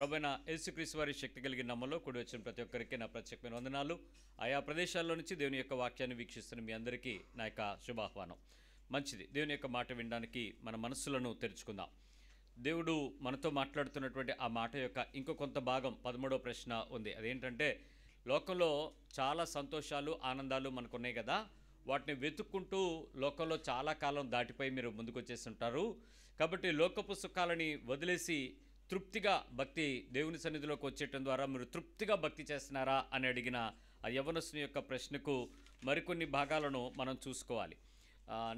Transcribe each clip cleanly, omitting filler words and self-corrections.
ప్రభువైన యేసుక్రీస్తు వారి శక్తి కలిగిన నామములో కూడి వచ్చిన ప్రతి ఒక్కరికి నా ప్రత్యేకమైన వందనాలు. ఆయా ప్రదేశాల్లో నుంచి దేవుని యొక్క వాక్యాన్ని వీక్షిస్తున్న మీ అందరికీ నా యొక్క శుభాహ్వానం. మంచిది, దేవుని యొక్క మాట వినడానికి మన మనస్సులను తెరుచుకుందాం. దేవుడు మనతో మాట్లాడుతున్నటువంటి ఆ మాట యొక్క ఇంకో కొంత భాగం 13వ ప్రశ్న ఉంది. అదేంటంటే, లోకంలో చాలా సంతోషాలు ఆనందాలు మనకున్నాయి కదా, వాటిని వెతుక్కుంటూ లోకంలో చాలా కాలం దాటిపోయి మీరు ముందుకు వచ్చేస్తుంటారు. కాబట్టి లోకపు సుఖాలని వదిలేసి తృప్తిగా భక్తి దేవుని సన్నిధిలోకి వచ్చేయటం ద్వారా మీరు తృప్తిగా భక్తి చేస్తున్నారా అని అడిగిన ఆ యవ్వనస్తుని యొక్క ప్రశ్నకు మరికొన్ని భాగాలను మనం చూసుకోవాలి.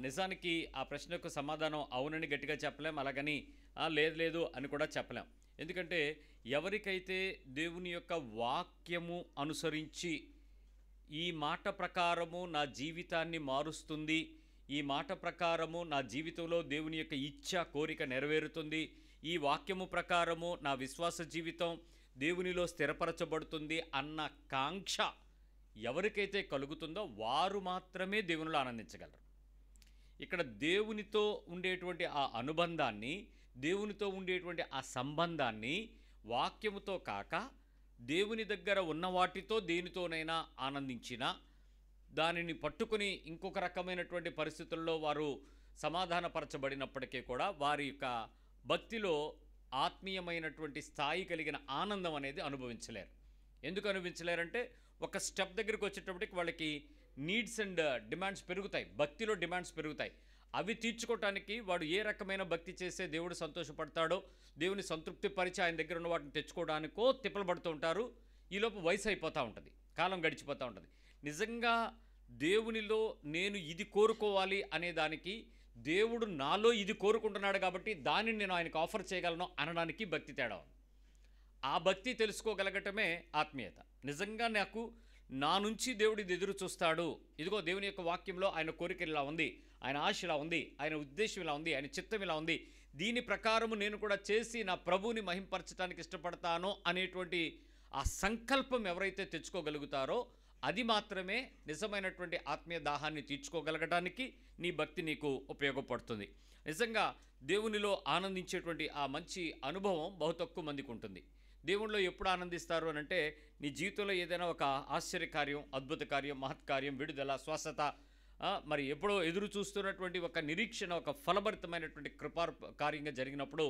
నిజానికి ఆ ప్రశ్నకు సమాధానం అవునని గట్టిగా చెప్పలేం, అలాగని లేదు లేదు అని కూడా చెప్పలేం. ఎందుకంటే ఎవరికైతే దేవుని యొక్క వాక్యము అనుసరించి ఈ మాట ప్రకారము నా జీవితాన్ని మారుస్తుంది, ఈ మాట ప్రకారము నా జీవితంలో దేవుని యొక్క ఇచ్ఛ కోరిక నెరవేరుతుంది, ఈ వాక్యము ప్రకారము నా విశ్వాస జీవితం దేవునిలో స్థిరపరచబడుతుంది అన్న కాంక్ష ఎవరికైతే కలుగుతుందో వారు మాత్రమే దేవునిలో ఆనందించగలరు. ఇక్కడ దేవునితో ఉండేటువంటి ఆ అనుబంధాన్ని, దేవునితో ఉండేటువంటి ఆ సంబంధాన్ని వాక్యముతో కాక దేవుని దగ్గర ఉన్న వాటితో దేనితోనైనా ఆనందించిన దానిని పట్టుకుని ఇంకొక రకమైనటువంటి పరిస్థితుల్లో వారు సమాధానపరచబడినప్పటికీ కూడా వారి యొక్క భక్తిలో ఆత్మీయమైనటువంటి స్థాయి కలిగిన ఆనందం అనేది అనుభవించలేరు. ఎందుకు అనుభవించలేరంటే, ఒక స్టెప్ దగ్గరికి వచ్చేటప్పటికి వాళ్ళకి నీడ్స్ అండ్ డిమాండ్స్ పెరుగుతాయి, భక్తిలో డిమాండ్స్ పెరుగుతాయి. అవి తీర్చుకోవటానికి వాడు ఏ రకమైన భక్తి చేస్తే దేవుడు సంతోషపడతాడో, దేవుని సంతృప్తి పరిచి ఆయన దగ్గర ఉన్న వాటిని తెచ్చుకోవడానికో తిప్పలు పడుతూ ఉంటారు. ఈలోపు వయసు అయిపోతూ ఉంటుంది, కాలం గడిచిపోతూ ఉంటుంది. నిజంగా దేవునిలో నేను ఇది కోరుకోవాలి అనే దానికి, దేవుడు నాలో ఇది కోరుకుంటున్నాడు కాబట్టి దానిని నేను ఆయనకు ఆఫర్ చేయగలను అనడానికి భక్తి తేడా ఉంది. ఆ భక్తి తెలుసుకోగలగటమే ఆత్మీయత. నిజంగా నాకు నా నుంచి దేవుడు ఇది ఎదురు చూస్తాడు, ఇదిగో దేవుని యొక్క వాక్యంలో ఆయన కోరిక ఇలా ఉంది, ఆయన ఆశ ఇలా ఉంది, ఆయన ఉద్దేశం ఇలా ఉంది, ఆయన చిత్తం ఇలా ఉంది, దీని ప్రకారము నేను కూడా చేసి నా ప్రభువుని మహింపరచడానికి ఇష్టపడతాను అనేటువంటి ఆ సంకల్పం ఎవరైతే తెచ్చుకోగలుగుతారో అది మాత్రమే నిజమైనటువంటి ఆత్మీయ దాహాన్ని తీర్చుకోగలగడానికి నీ భక్తి నీకు ఉపయోగపడుతుంది. నిజంగా దేవునిలో ఆనందించేటువంటి ఆ మంచి అనుభవం బహు తక్కువ మందికి ఉంటుంది. దేవునిలో ఎప్పుడు ఆనందిస్తారు అని అంటే, నీ జీవితంలో ఏదైనా ఒక ఆశ్చర్యకార్యం, అద్భుత కార్యం, మహత్కార్యం, విడుదల, స్వస్థత, మరి ఎప్పుడో ఎదురు చూస్తున్నటువంటి ఒక నిరీక్షణ, ఒక ఫలభరితమైనటువంటి కృపా కార్యంగా జరిగినప్పుడు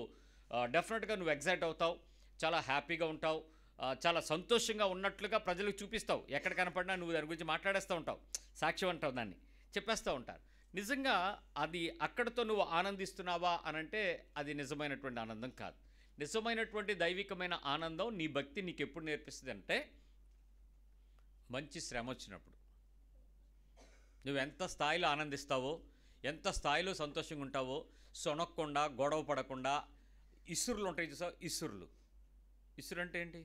డెఫినెట్గా నువ్వు ఎగ్జైట్ అవుతావు, చాలా హ్యాపీగా ఉంటావు, చాలా సంతోషంగా ఉన్నట్లుగా ప్రజలకు చూపిస్తావు. ఎక్కడ కనపడినా నువ్వు దాని గురించి మాట్లాడేస్తూ ఉంటావు, సాక్ష్యం అంటావు, దాన్ని చెప్పేస్తూ ఉంటారు. నిజంగా అది అక్కడితో నువ్వు ఆనందిస్తున్నావా అనంటే అది నిజమైనటువంటి ఆనందం కాదు. నిజమైనటువంటి దైవికమైన ఆనందం నీ భక్తి నీకు ఎప్పుడు నేర్పిస్తుంది అంటే, మంచి శ్రమ వచ్చినప్పుడు నువ్వు ఎంత స్థాయిలో ఆనందిస్తావో, ఎంత స్థాయిలో సంతోషంగా ఉంటావో, సొనక్కుండా గొడవ పడకుండా. ఇసురులు ఉంటాయి చూసావు, ఇసురులు. ఇసురు అంటే ఏంటి?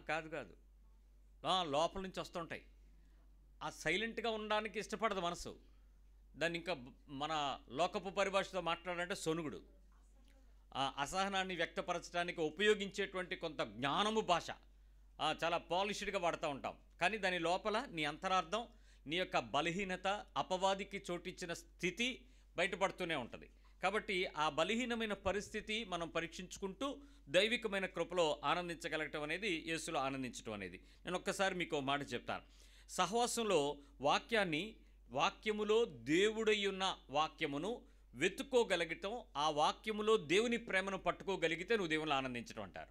కాదు కాదు, లోపల నుంచి వస్తుంటాయి. ఆ సైలెంట్గా ఉండడానికి ఇష్టపడదు మనసు. దాన్ని ఇంకా మన లోకపు పరిభాషతో మాట్లాడాలంటే సొనుగుడు. ఆ అసహనాన్ని వ్యక్తపరచడానికి ఉపయోగించేటువంటి కొంత జ్ఞానము భాష చాలా పాలిష్డ్గా వాడుతూ ఉంటాం. కానీ దాని లోపల నీ అంతరార్థం, నీ యొక్క బలహీనత, అపవాదికి చోటిచ్చిన స్థితి బయటపడుతూనే ఉంటుంది. కాబట్టి ఆ బలహీనమైన పరిస్థితి మనం పరీక్షించుకుంటూ దైవికమైన కృపలో ఆనందించగలగటం అనేది, యేసులో ఆనందించడం అనేది. నేను ఒక్కసారి మీకు మాట చెప్తాను. సహవాసంలో వాక్యములో దేవుడయ్యున్న వాక్యమును వెతుక్కోగలగటం, ఆ వాక్యములో దేవుని ప్రేమను పట్టుకోగలిగితే నువ్వు దేవునిలో ఆనందించడం అంటారు.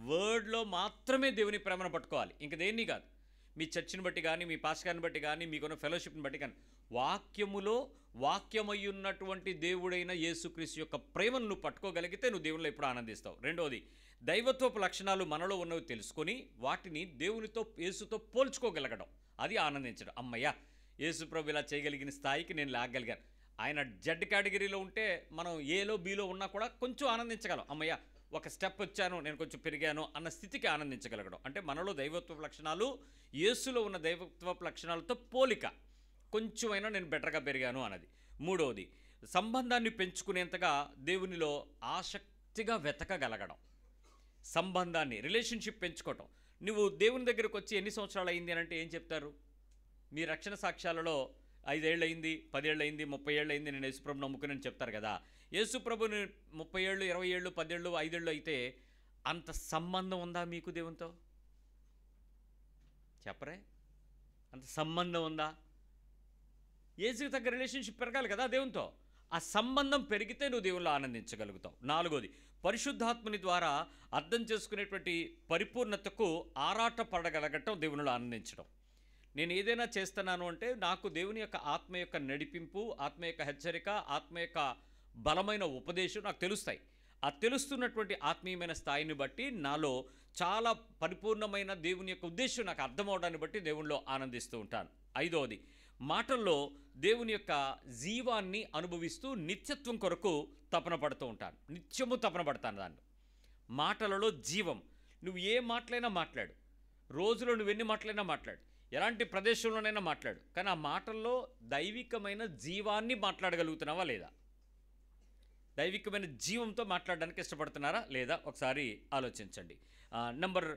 వర్డ్లో మాత్రమే దేవుని ప్రేమను పట్టుకోవాలి, ఇంక దేన్ని కాదు. మీ చర్చిని బట్టి కానీ, మీ పాస్టర్ని బట్టి కానీ, మీకున్న ఫెలోషిప్ని బట్టి కానీ, వాక్యములో వాక్యమయ్యున్నటువంటి దేవుడైన యేసుక్రీస్తు యొక్క ప్రేమను నువ్వు పట్టుకోగలిగితే నువ్వు దేవునిలో ఎప్పుడు ఆనందిస్తావు. రెండవది, దైవత్వపు లక్షణాలు మనలో ఉన్నవి తెలుసుకొని వాటిని దేవునితో, యేసుతో పోల్చుకోగలగడం, అది ఆనందించడం. అమ్మయ్య, యేసు ప్రభు ఇలా చేయగలిగిన స్థాయికి నేను లాగగలిగాను. ఆయన జెడ్ కేటగిరీలో ఉంటే మనం ఏలో బీలో ఉన్నా కూడా కొంచెం ఆనందించగలం. అమ్మయ్య, ఒక స్టెప్ వచ్చాను, నేను కొంచెం పెరిగాను అన్న స్థితికి ఆనందించగలగడం. అంటే మనలో దైవత్వపు లక్షణాలు యేసులో ఉన్న దైవత్వపు లక్షణాలతో పోలిక, కొంచెమైనా నేను బెటర్గా పెరిగాను అన్నది. మూడవది, సంబంధాన్ని పెంచుకునేంతగా దేవునిలో ఆసక్తిగా వెతకగలగడం. సంబంధాన్ని, రిలేషన్షిప్ పెంచుకోవటం. నువ్వు దేవుని దగ్గరకు వచ్చి ఎన్ని సంవత్సరాలు అయింది అని అంటే ఏం చెప్తారు? మీ రక్షణ సాక్ష్యాలలో 5 ఏళ్ళు అయింది, 10 ఏళ్ళు అయింది, 30 ఏళ్ళు అయింది నేను యేసుప్రభుని నమ్ముకుని చెప్తారు కదా. యేసు ప్రభుని 30 ఏళ్ళు 20 ఏళ్ళు 10 ఏళ్ళు 5 ఏళ్ళు అయితే అంత సంబంధం ఉందా మీకు దేవునితో? చెప్పరే, అంత సంబంధం ఉందా? యేసుకి తగ్గ రిలేషన్షిప్ పెరగాలి కదా దేవునితో. ఆ సంబంధం పెరిగితే నువ్వు దేవుళ్ళు ఆనందించగలుగుతావు. 4వది, పరిశుద్ధాత్మని ద్వారా అర్థం చేసుకునేటువంటి పరిపూర్ణతకు ఆరాట పడగలగటం, దేవునిలో ఆనందించడం. నేను ఏదైనా చేస్తున్నాను అంటే నాకు దేవుని యొక్క ఆత్మ యొక్క నడిపింపు, ఆత్మ యొక్క హెచ్చరిక, ఆత్మ యొక్క బలమైన ఉపదేశం నాకు తెలుస్తాయి. ఆ తెలుస్తున్నటువంటి ఆత్మీయమైన స్థాయిని బట్టి నాలో చాలా పరిపూర్ణమైన దేవుని యొక్క ఉద్దేశం నాకు అర్థమవడాన్ని బట్టి దేవునిలో ఆనందిస్తూ ఉంటాను. 5వది, మాటల్లో దేవుని యొక్క జీవాన్ని అనుభవిస్తూ నిత్యత్వం కొరకు తపన పడుతూ ఉంటాను. నిత్యము తపన పడతాను దాన్ని. మాటలలో జీవం. నువ్వు ఏ మాటలైనా మాట్లాడు, రోజులో నువ్వు ఎన్ని మాటలైనా మాట్లాడు, ఎలాంటి ప్రదేశంలోనైనా మాట్లాడు, కానీ ఆ మాటల్లో దైవికమైన జీవాన్ని మాట్లాడగలుగుతున్నావా లేదా? దైవికమైన జీవంతో మాట్లాడడానికి ఇష్టపడుతున్నారా లేదా? ఒకసారి ఆలోచించండి. నంబర్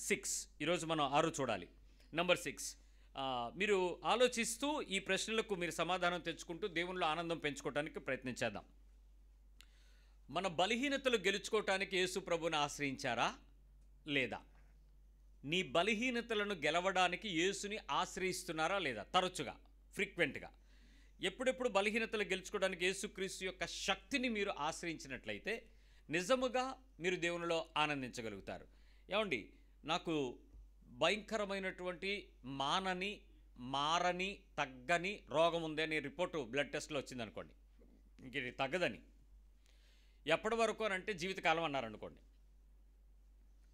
6, ఈరోజు మనం 6 చూడాలి. నంబర్ 6, మీరు ఆలోచిస్తూ ఈ ప్రశ్నలకు మీరు సమాధానం తెచ్చుకుంటూ దేవునిలో ఆనందం పెంచుకోవడానికి ప్రయత్నించేద్దాం. మన బలహీనతలు గెలుచుకోవటానికి యేసు ప్రభువుని ఆశ్రయించారా లేదా? నీ బలహీనతలను గెలవడానికి యేసుని ఆశ్రయిస్తున్నారా లేదా? తరచుగా, ఫ్రీక్వెంట్గా. ఎప్పుడెప్పుడు బలహీనతలు గెలుచుకోవడానికి యేసుక్రీస్తు యొక్క శక్తిని మీరు ఆశ్రయించినట్లయితే నిజముగా మీరు దేవునిలో ఆనందించగలుగుతారు. ఏమండి, నాకు భయంకరమైనటువంటి మారని తగ్గని రోగం ఉంది అని రిపోర్టు బ్లడ్ టెస్ట్లో వచ్చిందనుకోండి, ఇంక ఇది తగ్గదని. ఎప్పటి వరకు అని అంటే జీవితకాలం అన్నారనుకోండి,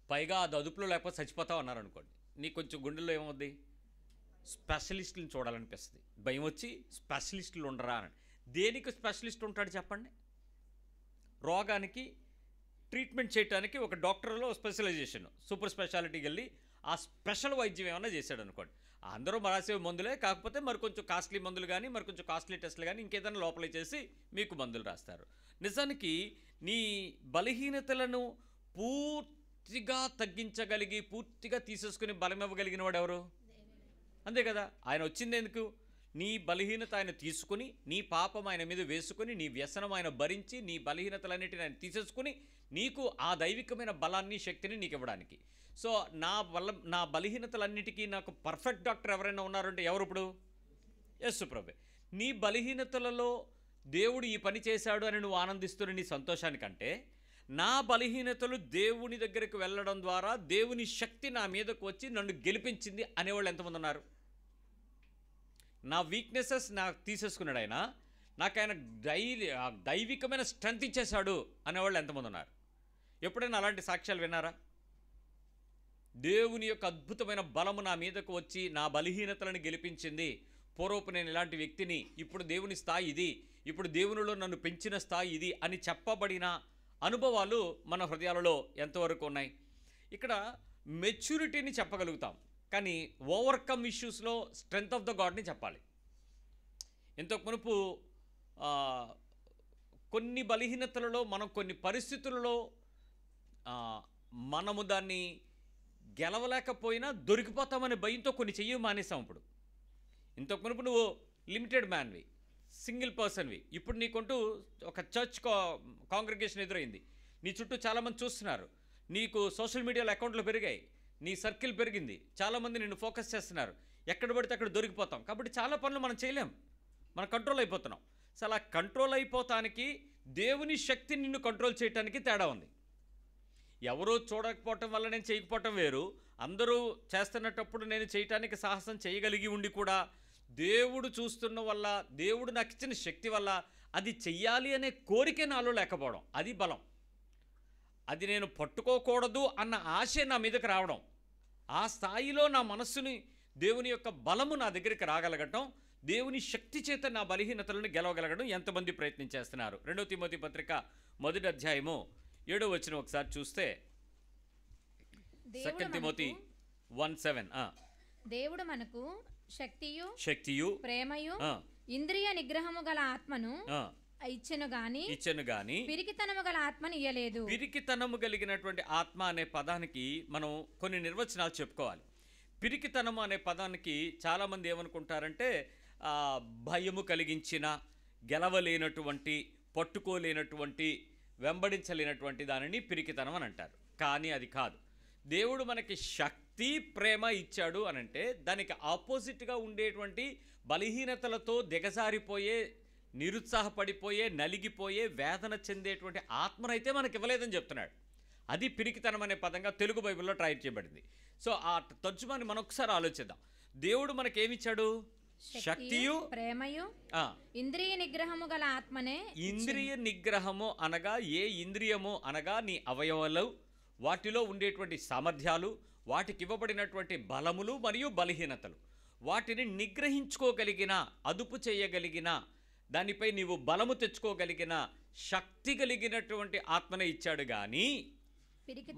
పైగా అది అదుపులో లేకపోతే చచ్చిపోతావు అన్నారనుకోండి, నీకు కొంచెం గుండెల్లో ఏమవుద్ది? స్పెషలిస్టులను చూడాలనిపిస్తుంది. భయం వచ్చి స్పెషలిస్టులు ఉండరా అని. దేనికి స్పెషలిస్ట్ ఉంటాడు చెప్పండి? రోగానికి ట్రీట్మెంట్ చేయడానికి ఒక డాక్టర్లో స్పెషలైజేషన్, సూపర్ స్పెషాలిటీకి వెళ్ళి ఆ స్పెషల్ వైద్యం ఏమైనా చేశాడు అనుకోండి. అందరూ రాసే మందులే, కాకపోతే మరి కొంచెం కాస్ట్లీ మందులు కానీ, మరి కొంచెం కాస్ట్లీ టెస్టులు కానీ, ఇంకేదైనా లోపలే చేసి మీకు మందులు రాస్తారు. నిజానికి నీ బలహీనతలను పూర్తిగా తగ్గించగలిగి, పూర్తిగా తీసేసుకుని బలం ఇవ్వగలిగిన వాడు ఎవరు? అంతే కదా. ఆయన వచ్చింది ఎందుకు? నీ బలహీనత ఆయన తీసుకుని, నీ పాపం ఆయన మీద వేసుకుని, నీ వ్యసనం ఆయన భరించి, నీ బలహీనతలన్నిటిని ఆయన తీసేసుకుని నీకు ఆ దైవికమైన బలాన్ని, శక్తిని నీకు ఇవ్వడానికి. సో నా బలహీనతలన్నిటికీ నాకు పర్ఫెక్ట్ డాక్టర్ ఎవరైనా ఉన్నారంటే ఎవరు? ఇప్పుడు యేసు ప్రభువే. నీ బలహీనతలలో దేవుడు ఈ పని చేశాడు అని నువ్వు ఆనందిస్తున్న నీ సంతోషానికంటే, నా బలహీనతలు దేవుని దగ్గరికి వెళ్ళడం ద్వారా దేవుని శక్తి నా మీదకు వచ్చి నన్ను గెలిపించింది అనేవాళ్ళు ఎంతమంది ఉన్నారు? నా వీక్నెసెస్ నాకు తీసేసుకున్నాడు ఆయన, నాకు ఆయన దైవికమైన స్ట్రెంత్ ఇచ్చేశాడు అనేవాళ్ళు ఎంతమంది ఉన్నారు? ఎప్పుడైనా అలాంటి సాక్ష్యాలు విన్నారా? దేవుని యొక్క అద్భుతమైన బలము నా మీదకు వచ్చి నా బలహీనతలను గెలిపించింది. పూర్వపు నేను ఇలాంటి వ్యక్తిని, ఇప్పుడు దేవుని స్థాయి ఇది, ఇప్పుడు దేవునిలో నన్ను పెంచిన స్థాయి ఇది అని చెప్పబడిన అనుభవాలు మన హృదయాలలో ఎంతవరకు ఉన్నాయి? ఇక్కడ మెచ్యూరిటీని చెప్పగలుగుతాం, కానీ ఓవర్కమ్ ఇష్యూస్లో స్ట్రెంగ్త్ ఆఫ్ ద గాడ్ని చెప్పాలి. ఇంతకు మునుపు కొన్ని బలహీనతలలో, మనం కొన్ని పరిస్థితులలో మనము దాన్ని గెలవలేకపోయినా దొరికిపోతామనే భయంతో కొన్ని చెయ్యి మానేసాం. ఇప్పుడు ఇంతకు మునుపు నువ్వు లిమిటెడ్ మ్యాన్వి, సింగిల్ పర్సన్వి. ఇప్పుడు నీకుంటూ ఒక చర్చ్ కాంగ్రిగేషన్ ఎదురైంది, నీ చుట్టూ చాలామంది చూస్తున్నారు, నీకు సోషల్ మీడియాలో అకౌంట్లు పెరిగాయి, నీ సర్కిల్ పెరిగింది, చాలామంది నిన్ను ఫోకస్ చేస్తున్నారు. ఎక్కడ పడితే అక్కడ దొరికిపోతాం. కాబట్టి చాలా పనులు మనం చేయలేం, మనం కంట్రోల్ అయిపోతున్నాం. సో అలా కంట్రోల్ అయిపోతానికి దేవుని శక్తి నిన్ను కంట్రోల్ చేయడానికి తేడా ఉంది. ఎవరూ చూడకపోవటం వల్ల నేను చేయకపోవటం వేరు, అందరూ చేస్తున్నప్పుడు నేను చేయటానికి సాహసం చేయగలిగి ఉండి కూడా దేవుడు చూస్తున్న వల్ల, దేవుడు నాకు ఇచ్చిన శక్తి వల్ల అది చెయ్యాలి అనే కోరిక నాలో లేకపోవడం, అది బలం. అది నేను పట్టుకోకూడదు అన్న ఆశ నా మీదకి రావడం, ఆ స్థాయిలో నా మనస్సుని దేవుని యొక్క బలము నా దగ్గరికి రాగలగటం, దేవుని శక్తి చేత నా బలహీనతలను గెలవగలగడం ఎంతమంది ప్రయత్నం చేస్తున్నారు? 2 తిమోతి పత్రిక 1వ అధ్యాయము 7వ వచనం ఒకసారి చూస్తే, 2 తిమోతి 1:7. దేవుడు మనకు శక్తియు ప్రేమయు ఇంద్రియ నిగ్రహము గల ఆత్మను ఇచ్చెను గాని పిరికితనము గల ఆత్మను ఇయ్యలేదు. పిరికితనము కలిగినటువంటి ఆత్మ అనే పదానికి మనం కొన్ని నిర్వచనాలు చెప్పుకోవాలి. పిరికితనము అనే పదానికి చాలామంది ఏమనుకుంటారంటే భయము కలిగించిన, గెలవలేనటువంటి, పట్టుకోలేనటువంటి, వెంబడించలేనటువంటి దానిని పిరికితనం అని అంటారు. కానీ అది కాదు. దేవుడు మనకి శక్తి, ప్రేమ ఇచ్చాడు అనంటే దానికి ఆపోజిట్గా ఉండేటువంటి బలహీనతలతో దిగజారిపోయే, నిరుత్సాహపడిపోయే, నలిగిపోయే, వేదన చెందేటువంటి ఆత్మనైతే మనకి ఇవ్వలేదని చెప్తున్నాడు. అది పిరికితనం అనే పదంగా తెలుగు బైబిల్లో ట్రై చేయబడింది. సో ఆ తర్జుమాని మనం ఒకసారి ఆలోచిద్దాం. దేవుడు మనకేమిచ్చాడు? శక్తియు, ప్రేమయు, ఇంద్రియ నిగ్రహము గల ఆత్మనే. ఇంద్రియ నిగ్రహము అనగా ఏ ఇంద్రియము అనగా నీ అవయవాలు, వాటిలో ఉండేటువంటి సామర్థ్యాలు, వాటికి ఇవ్వబడినటువంటి బలములు మరియు బలహీనతలు, వాటిని నిగ్రహించుకోగలిగిన, అదుపు చేయగలిగిన, దానిపై నీవు బలము తెచ్చుకోగలిగిన శక్తి కలిగినటువంటి ఆత్మనే ఇచ్చాడు. కానీ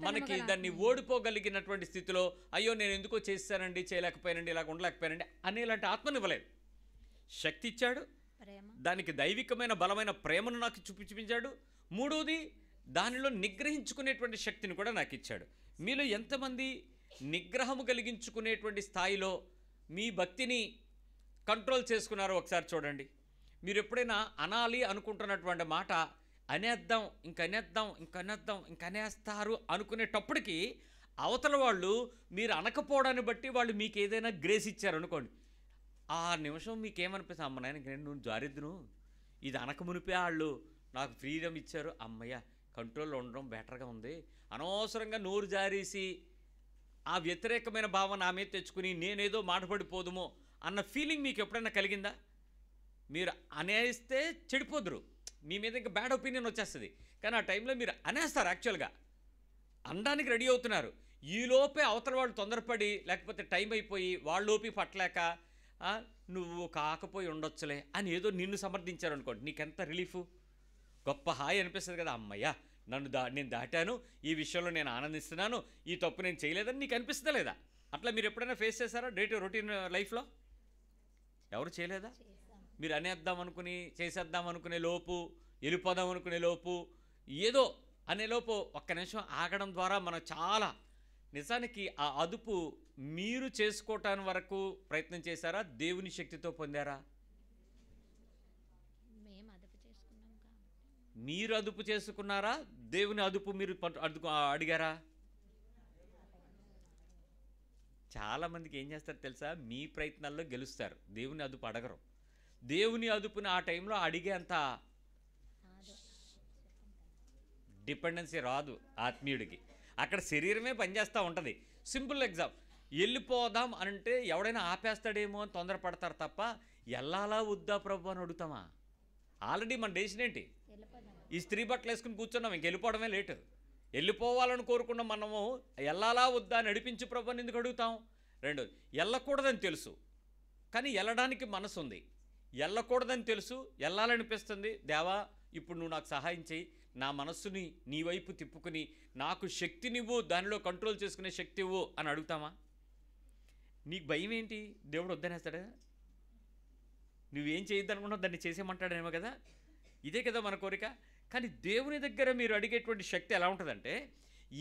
మనకి దాన్ని ఓడిపోగలిగినటువంటి స్థితిలో అయ్యో నేను ఎందుకో చేస్తానండి, చేయలేకపోయానండి, ఇలాగ ఉండలేకపోయానండి అనేలాంటి ఆత్మను ఇవ్వలేదు. శక్తి ఇచ్చాడు, దానికి దైవికమైన బలమైన ప్రేమను నాకు చూపించాడు. మూడోది దానిలో నిగ్రహించుకునేటువంటి శక్తిని కూడా నాకు ఇచ్చాడు. మీలో ఎంతమంది నిగ్రహము కలిగించుకునేటువంటి స్థాయిలో మీ భక్తిని కంట్రోల్ చేసుకున్నారో ఒకసారి చూడండి. మీరు ఎప్పుడైనా అనాలి అనుకుంటున్నటువంటి మాట అనేద్దాం, ఇంకనేస్తారు అనుకునేటప్పటికీ అవతల వాళ్ళు మీరు అనకపోవడాన్ని బట్టి వాళ్ళు మీకు ఏదైనా గ్రేస్ ఇచ్చారనుకోండి, ఆ నిమిషం మీకేమనిపిస్తుంది? అమ్మ నాయన నేను జారిద్దును, ఇది అనక మునిపే వాళ్ళు నాకు ఫ్రీడమ్ ఇచ్చారు, అమ్మయ్య కంట్రోల్లో ఉండడం బెటర్గా ఉంది. అనవసరంగా నోరు జారేసి ఆ వ్యతిరేకమైన భావన నా మీద తెచ్చుకుని నేనేదో మాటపడిపోదుమో అన్న ఫీలింగ్ మీకు ఎప్పుడైనా కలిగిందా? మీరు అనేస్తే చెడిపోదురు, మీ మీద ఇంకా బ్యాడ్ ఒపీనియన్ వచ్చేస్తుంది. కానీ ఆ టైంలో మీరు అనేస్తారు, యాక్చువల్గా అనడానికి రెడీ అవుతున్నారు. ఈలోపే అవతల వాళ్ళు తొందరపడి లేకపోతే టైం అయిపోయి వాళ్ళలోపి పట్టలేక నువ్వు కాకపోయి ఉండొచ్చులే అని ఏదో నిన్ను సమర్థించారనుకోండి, నీకెంత రిలీఫు, గొప్ప హాయి అనిపిస్తుంది కదా. అమ్మయ్య నేను దాటాను, ఈ విషయంలో నేను ఆనందిస్తున్నాను, ఈ తప్పు నేను చేయలేదని నీకు అనిపిస్తుందా లేదా? అట్లా మీరు ఎప్పుడైనా ఫేస్ చేశారా డైలీ రొటీన్ లైఫ్లో? ఎవరు చేయలేదా? మీరు అనేద్దాం అనుకుని, చేసేద్దాం అనుకునే లోపు, వెళ్ళిపోదాం అనుకునే లోపు, ఏదో అనే లోపు ఒక్క నిమిషం ఆగడం ద్వారా మనం చాలా నిజానికి ఆ అదుపు మీరు చేసుకోవటానికి వరకు ప్రయత్నం చేశారా? దేవుని శక్తితో పొందారా? మీరు అదుపు చేసుకున్నారా? దేవుని అదుపు మీరు అడిగారా? చాలామందికి ఏం చేస్తారు తెలుసా? మీ ప్రయత్నాల్లో గెలుస్తారు, దేవుని అదుపు అడగరు. దేవుని అదుపుని ఆ టైంలో అడిగేంత డిపెండెన్సీ రాదు ఆత్మీయుడికి. అక్కడ శరీరమే పనిచేస్తూ ఉంటుంది. సింపుల్ ఎగ్జాంపుల్, వెళ్ళిపోదాం అంటే ఎవడైనా ఆపేస్తాడేమో అని తొందరపడతారు తప్ప ఎల్లాలా వద్దా ప్రభు అని అడుగుతామా? ఆల్రెడీ మన డెసిషన్ ఏంటి? ఈ స్త్రీ బట్టలు వేసుకుని కూర్చున్నాం, ఇంక వెళ్ళిపోవడమే లేటు. వెళ్ళిపోవాలని కోరుకున్న మనము ఎల్లాలా వద్దా నడిపించు ప్రభు అని ఎందుకు అడుగుతాం? రెండోది, వెళ్ళకూడదని తెలుసు కానీ వెళ్ళడానికి మనసు ఉంది. వెళ్ళకూడదని తెలుసు, వెళ్ళాలనిపిస్తుంది. దేవా ఇప్పుడు నువ్వు నాకు సహాయం చేయి, నా మనస్సుని నీ వైపు తిప్పుకుని నాకు శక్తినివ్వు, దానిలో కంట్రోల్ చేసుకునే శక్తి ఇవ్వు అని అడుగుతామా? నీకు భయం ఏంటి? దేవుడు వద్దనేస్తాడా? నువ్వేం చేయొద్దనుకున్నావు దాన్ని చేసేయమంటాడేమో కదా. ఇదే కదా మన కోరిక. కానీ దేవుని దగ్గర మీరు అడిగేటువంటి శక్తి ఎలా ఉంటుందంటే,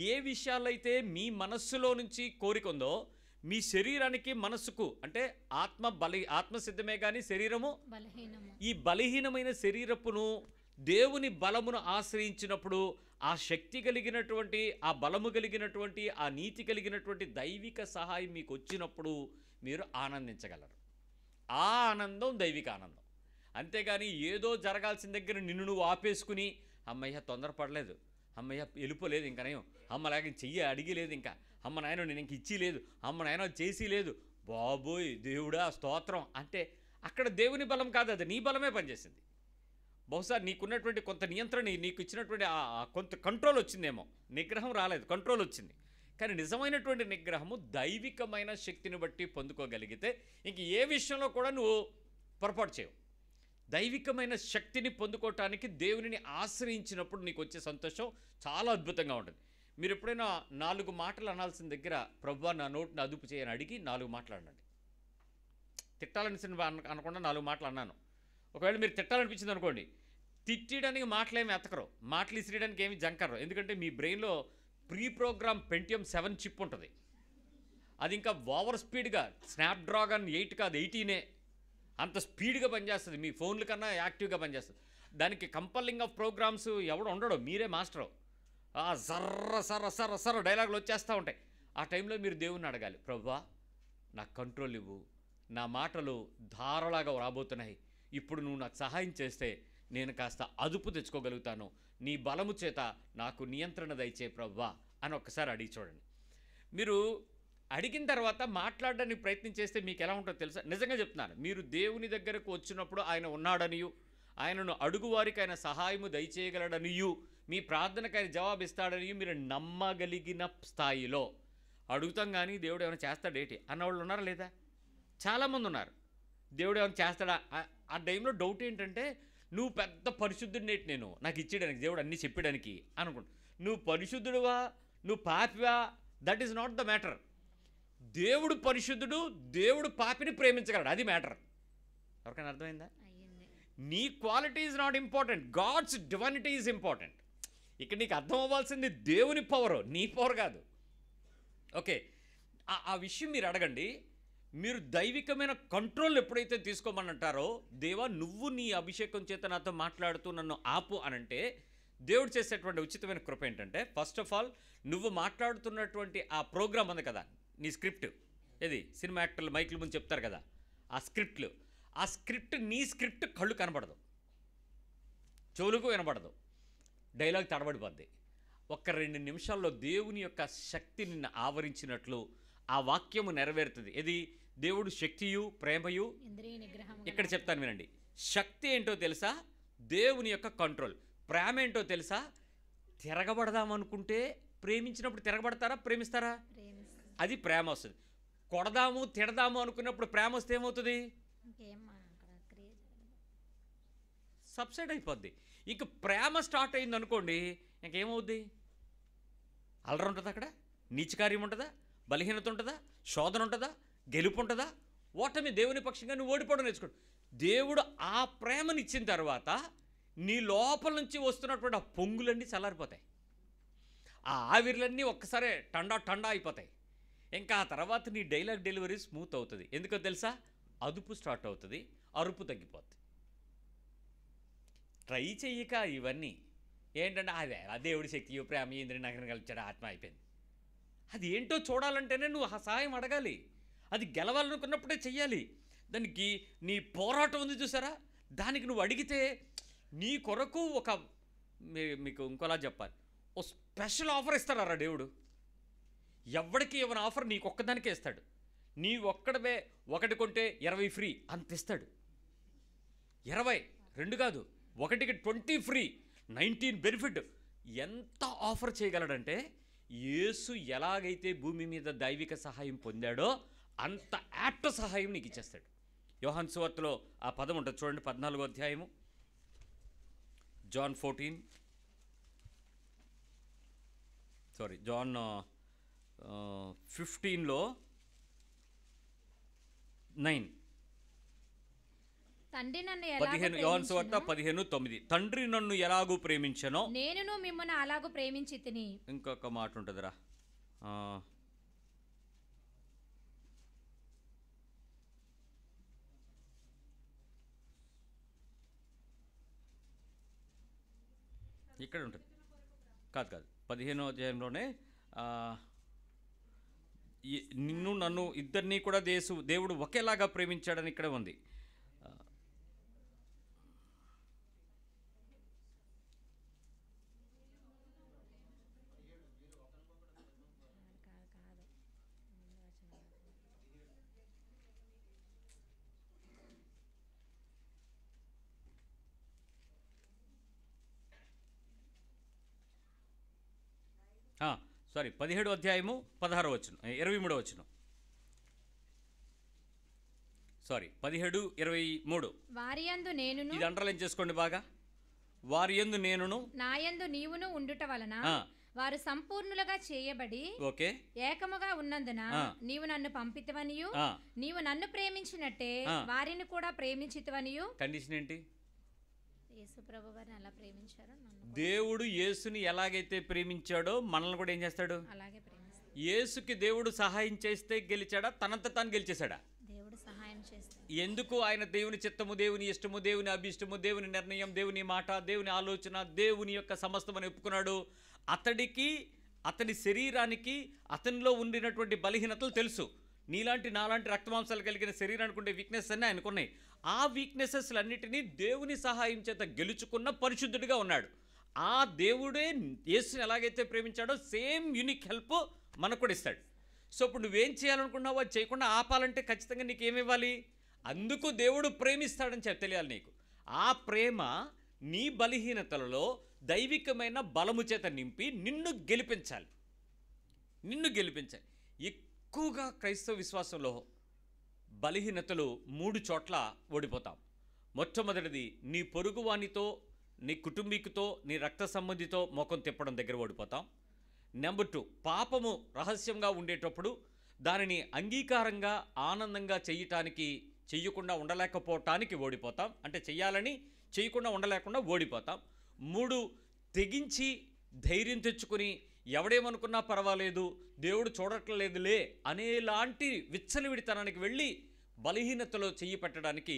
ఏ విషయాల్లో అయితే మీ మనస్సులో నుంచి కోరిక ఉందో, మీ శరీరానికి మనస్సుకు అంటే ఆత్మ సిద్ధమే కానీ శరీరము ఈ బలహీనమైన శరీరపును దేవుని బలమును ఆశ్రయించినప్పుడు ఆ శక్తి కలిగినటువంటి, ఆ బలము కలిగినటువంటి, ఆ నీతి కలిగినటువంటి దైవిక సహాయం మీకు వచ్చినప్పుడు మీరు ఆనందించగలరు. ఆ ఆనందం దైవిక ఆనందం. అంతేగాని ఏదో జరగాల్సిన దగ్గర నిన్ను నువ్వు ఆపేసుకుని అమ్మయ్య తొందరపడలేదు, అమ్మయ్య వెళ్ళిపోలేదు, ఇంకా నేను అమ్మలాగా చెయ్యి అడిగలేదు, ఇంకా అమ్మ నాయన నేను ఇంక ఇచ్చి లేదు, అమ్మ నాయన చేసి లేదు, బాబోయ్ దేవుడా స్తోత్రం అంటే అక్కడ దేవుని బలం కాదు, అది నీ బలమే పనిచేసింది. బహుశా నీకున్నటువంటి కొంత నియంత్రణ, నీకు ఇచ్చినటువంటి కొంత కంట్రోల్ వచ్చిందేమో, నిగ్రహం రాలేదు, కంట్రోల్ వచ్చింది. కానీ నిజమైనటువంటి నిగ్రహము దైవికమైన శక్తిని బట్టి పొందుకోగలిగితే ఇంక ఏ విషయంలో కూడా నువ్వు పొరపాటు చేయవు. దైవికమైన శక్తిని పొందుకోవటానికి దేవునిని ఆశ్రయించినప్పుడు నీకు వచ్చే సంతోషం చాలా అద్భుతంగా ఉంటుంది. మీరు ఎప్పుడైనా 4 మాటలు అనాల్సిన దగ్గర ప్రభువా నా నోటిని అదుపు చేయని అడిగి 4 మాటలు అనండి. తిట్టాలనిసిన అనకుండా 4 మాటలు అన్నాను. ఒకవేళ మీరు తిట్టాలనిపించింది అనుకోండి, తిట్టడానికి మాటలేమి ఎతకరు, మాటలు ఇసిరేయడానికి ఏమి జంకరు. ఎందుకంటే మీ బ్రెయిన్లో ప్రీ ప్రోగ్రామ్ పెంటియం 7 చిప్ ఉంటుంది. అది ఇంకా ఓవర్ స్పీడ్గా స్నాప్డ్రాగన్ 8 కాదు 18 అంత స్పీడ్గా పనిచేస్తుంది, మీ ఫోన్ల కన్నా యాక్టివ్గా పనిచేస్తుంది. దానికి కంపల్లింగ్ ఆఫ్ ప్రోగ్రామ్స్ ఎవడు ఉండడు, మీరే మాస్టరు. సర్ర సర్ర సర్ర సర్ర డైలాగులు వచ్చేస్తూ ఉంటాయి. ఆ టైంలో మీరు దేవుణ్ణి అడగాలి, ప్రభువా నాకు కంట్రోల్ ఇవ్వు, నా మాటలు ధారలాగా రాబోతున్నాయి, ఇప్పుడు నువ్వు నాకు సహాయం చేస్తే నేను కాస్త అదుపు తెచ్చుకోగలుగుతాను, నీ బలము చేత నాకు నియంత్రణ దయచే ప్రభువా అని ఒక్కసారి అడిగి చూడండి. మీరు అడిగిన తర్వాత మాట్లాడడానికి ప్రయత్నం చేస్తే మీకు ఎలా ఉంటుందో తెలుసా? నిజంగా చెప్తున్నాను, మీరు దేవుని దగ్గరకు వచ్చినప్పుడు ఆయన ఉన్నాడనియు, ఆయనను అడుగువారికి ఆయన సహాయము దయచేయగలడనియు, మీ ప్రార్థనకు ఆయన జవాబిస్తాడనియు మీరు నమ్మగలిగిన స్థాయిలో అడుగుతాం. కానీ దేవుడు ఏమైనా చేస్తాడేటి అన్నవాళ్ళు ఉన్నారా లేదా? చాలామంది ఉన్నారు. దేవుడు ఏమైనా చేస్తాడా? ఆ టైంలో డౌట్ ఏంటంటే, నువ్వు పెద్ద పరిశుద్ధుడినేటి, నేను నాకు ఇచ్చేయడానికి దేవుడు అన్నీ చెప్పడానికి అనుకుంటా. నువ్వు పరిశుద్ధుడువా, నువ్వు పాపివా, that is not the matter. దేవుడు పరిశుద్ధుడు, దేవుడు పాపిని ప్రేమించగలడు, అది మ్యాటర్. ఎవరికైనా అర్థమైందా? నీ quality is not important, God's divinity is important. ఇక్కడ నీకు అర్థం అవ్వాల్సింది దేవుని పవర్, నీ పవర్ కాదు. ఓకే, ఆ విషయం మీరు అడగండి. మీరు దైవికమైన కంట్రోల్ ఎప్పుడైతే తీసుకోమనంటారో, దేవా నువ్వు నీ అభిషేకం చేత నాతో మాట్లాడుతూ నన్ను ఆపు అనంటే, దేవుడు చేసేటువంటి ఉచితమైన కృప ఏంటంటే, ఫస్ట్ ఆఫ్ ఆల్ నువ్వు మాట్లాడుతున్నటువంటి ఆ ప్రోగ్రామ్ ఉంది కదా, నీ స్క్రిప్ట్, ఇది సినిమా యాక్టర్లు మైకుల ముందు చెప్తారు కదా, ఆ స్క్రిప్ట్ నీ స్క్రిప్ట్ కళ్ళు కనబడదు, చెవులకు వినబడదు, డైలాగ్ తడబడిపోద్ది. ఒక్క 2 నిమిషాల్లో దేవుని యొక్క శక్తి నిన్ను ఆవరించినట్లు ఆ వాక్యము నెరవేరుతుంది. ఇది దేవుడు శక్తియు ప్రేమయు. ఇక్కడ చెప్తాను వినండి. శక్తి ఏంటో తెలుసా? దేవుని యొక్క కంట్రోల్. ప్రేమ ఏంటో తెలుసా? తిరగబడదామనుకుంటే, ప్రేమించినప్పుడు తిరగబడతారా, ప్రేమిస్తారా? అది ప్రేమ వస్తుంది. కొడదాము తిడదాము అనుకున్నప్పుడు ప్రేమ వస్తే ఏమవుతుంది? సబ్సైడ్ అయిపోద్ది. ఇక ప్రేమ స్టార్ట్ అయింది అనుకోండి, ఇంకేమవుద్ది? అలర ఉంటుందా, అక్కడ నీచకార్యం ఉంటుందా, బలహీనత ఉంటుందా, శోధన ఉంటుందా, గెలుపు ఉంటుందా, ఓటమి దేవుని పక్షంగా నువ్వు ఓడిపోవడం నేర్చుకోండి. దేవుడు ఆ ప్రేమని ఇచ్చిన తర్వాత నీ లోపల నుంచి వస్తున్నటువంటి ఆ పొంగులన్నీ చల్లారిపోతాయి, ఆ ఆవిర్లన్నీ ఒక్కసారే టండా టండా అయిపోతాయి. ఇంకా ఆ తర్వాత నీ డైలాగ్ డెలివరీ స్మూత్ అవుతుంది. ఎందుకో తెలుసా? అదుపు స్టార్ట్ అవుతుంది, అరుపు తగ్గిపోతుంది. ట్రై చెయ్యక ఇవన్నీ ఏంటంటే, అదే ఆ దేవుడి శక్తి ప్రేమ ఇంద్రియ నగరం కలిచాడు, ఆత్మ అయిపోయింది. అది ఏంటో చూడాలంటేనే నువ్వు ఆ సహాయం అడగాలి. అది గెలవాలనుకున్నప్పుడే చెయ్యాలి. దానికి నీ పోరాటం ఉంది చూసారా, దానికి నువ్వు అడిగితే నీ కొరకు మీకు ఇంకోలా చెప్పాలి, ఓ స్పెషల్ ఆఫర్ ఇస్తాడా దేవుడు. ఎవరికి ఇవ్వని ఆఫర్ నీకు ఒక్కదానికే ఇస్తాడు. నీ ఒక్కడవే 1 కొంటే 20 ఫ్రీ అంత ఇస్తాడు. 20, 2 కాదు, 1కి 20 ఫ్రీ, 19 బెనిఫిట్. ఎంత ఆఫర్ చేయగలడంటే, యేసు ఎలాగైతే భూమి మీద దైవిక సహాయం పొందాడో అంత యాప్ట్ సహాయం నీకు ఇచ్చేస్తాడు. యోహాను సువార్తలో ఆ పదం ఉంటుంది చూడండి, 14వ అధ్యాయము, జాన్ 15లో 9. తండ్రి నన్ను 15 యోహాను సువార్త 15:9. తండ్రి నన్ను ఎలాగూ ప్రేమించెనో నేనును మిమ్మును అలాగూ ప్రేమించితిని. ఇంకొక మాట ఉంటుందిరా, ఇక్కడ ఉంటుంది, కాదు 15వ అధ్యాయంలోనే నిన్ను నన్ను ఇద్దరినీ కూడా దేవుడు ఒకేలాగా ప్రేమించాడని ఇక్కడ ఉంది. సారీ, 17వ అధ్యాయము 16వ వచనం, 23వ వచనం, సారీ 17:23. వారియందు నేనును, ఇది అండర్లైన్ చేసుకోండి బాగా, వారియందు నేనును నాయందు నీవును ఉండుట వలన వారు సంపూర్ణులుగా చేయబడి ఓకే ఏకముగా ఉన్నందున నీవు నన్ను పంపితవనియు నీవు నన్ను ప్రేమించినట్టే వారిని కూడా ప్రేమించితవనియు. కండిషన్ ఏంటి? యేసుప్రభు వారిని అలా ప్రేమించారు. దేవుడు యేసుని ఎలాగైతే ప్రేమించాడో మనల్ని కూడా ఏం చేస్తాడు? అలాగే ప్రేమిస్తాడు. యేసుకి దేవుడు సహాయం చేస్తే గెలిచాడా, తనంత తాను గెలిచేశాడా? దేవుడు సహాయం చేస్తాను. ఎందుకు ఆయన దేవుని చిత్తము, దేవుని ఇష్టము, దేవుని అభిష్టము, దేవుని నిర్ణయం, దేవుని మాట, దేవుని ఆలోచన, దేవుని యొక్క సమస్తమని ఒప్పుకున్నాడు. అతడికి, అతని శరీరానికి, అతనిలో ఉండినటువంటి బలహీనతలు తెలుసు. నీలాంటి నాలాంటి రక్తమాంసాలు కలిగిన శరీరానికి ఉండే వీక్నెస్ అన్నీ ఆయనకున్నాయి. ఆ వీక్నెసెస్లన్నిటినీ దేవుని సహాయం చేత గెలుచుకున్న పరిశుద్ధుడిగా ఉన్నాడు. ఆ దేవుడే యేసుని ఎలాగైతే ప్రేమించాడో సేమ్ యూనిక్ హెల్ప్ మనకు కూడా ఇస్తాడు. సో ఇప్పుడు నువ్వేం చేయాలనుకున్నావో అది చేయకుండా ఆపాలంటే ఖచ్చితంగా నీకేమివ్వాలి? అందుకు దేవుడు ప్రేమిస్తాడని తెలియాలి నీకు. ఆ ప్రేమ నీ బలహీనతలలో దైవికమైన బలము చేత నింపి నిన్ను గెలిపించాలి. ఎక్కువగా క్రైస్తవ విశ్వాసంలో బలహీనతలు 3 చోట్ల ఓడిపోతాం. మొట్టమొదటిది నీ పొరుగువానితో, నీ కుటుంబీకుతో, నీ రక్త సంబంధితో ముఖం తిప్పడం దగ్గర ఓడిపోతాం. నెంబర్ 2, పాపము రహస్యంగా ఉండేటప్పుడు దానిని అంగీకారంగా ఆనందంగా చెయ్యకుండా ఉండలేకపోవటానికి ఓడిపోతాం. అంటే చెయ్యాలని చేయకుండా ఉండలేకుండా ఓడిపోతాం. 3, తెగించి ధైర్యం తెచ్చుకొని ఎవడేమనుకున్నా పర్వాలేదు, దేవుడు చూడట్లేదులే అనేలాంటి విచ్చలవిడితనానికి వెళ్ళి బలహీనతలో చెయ్యి పెట్టడానికి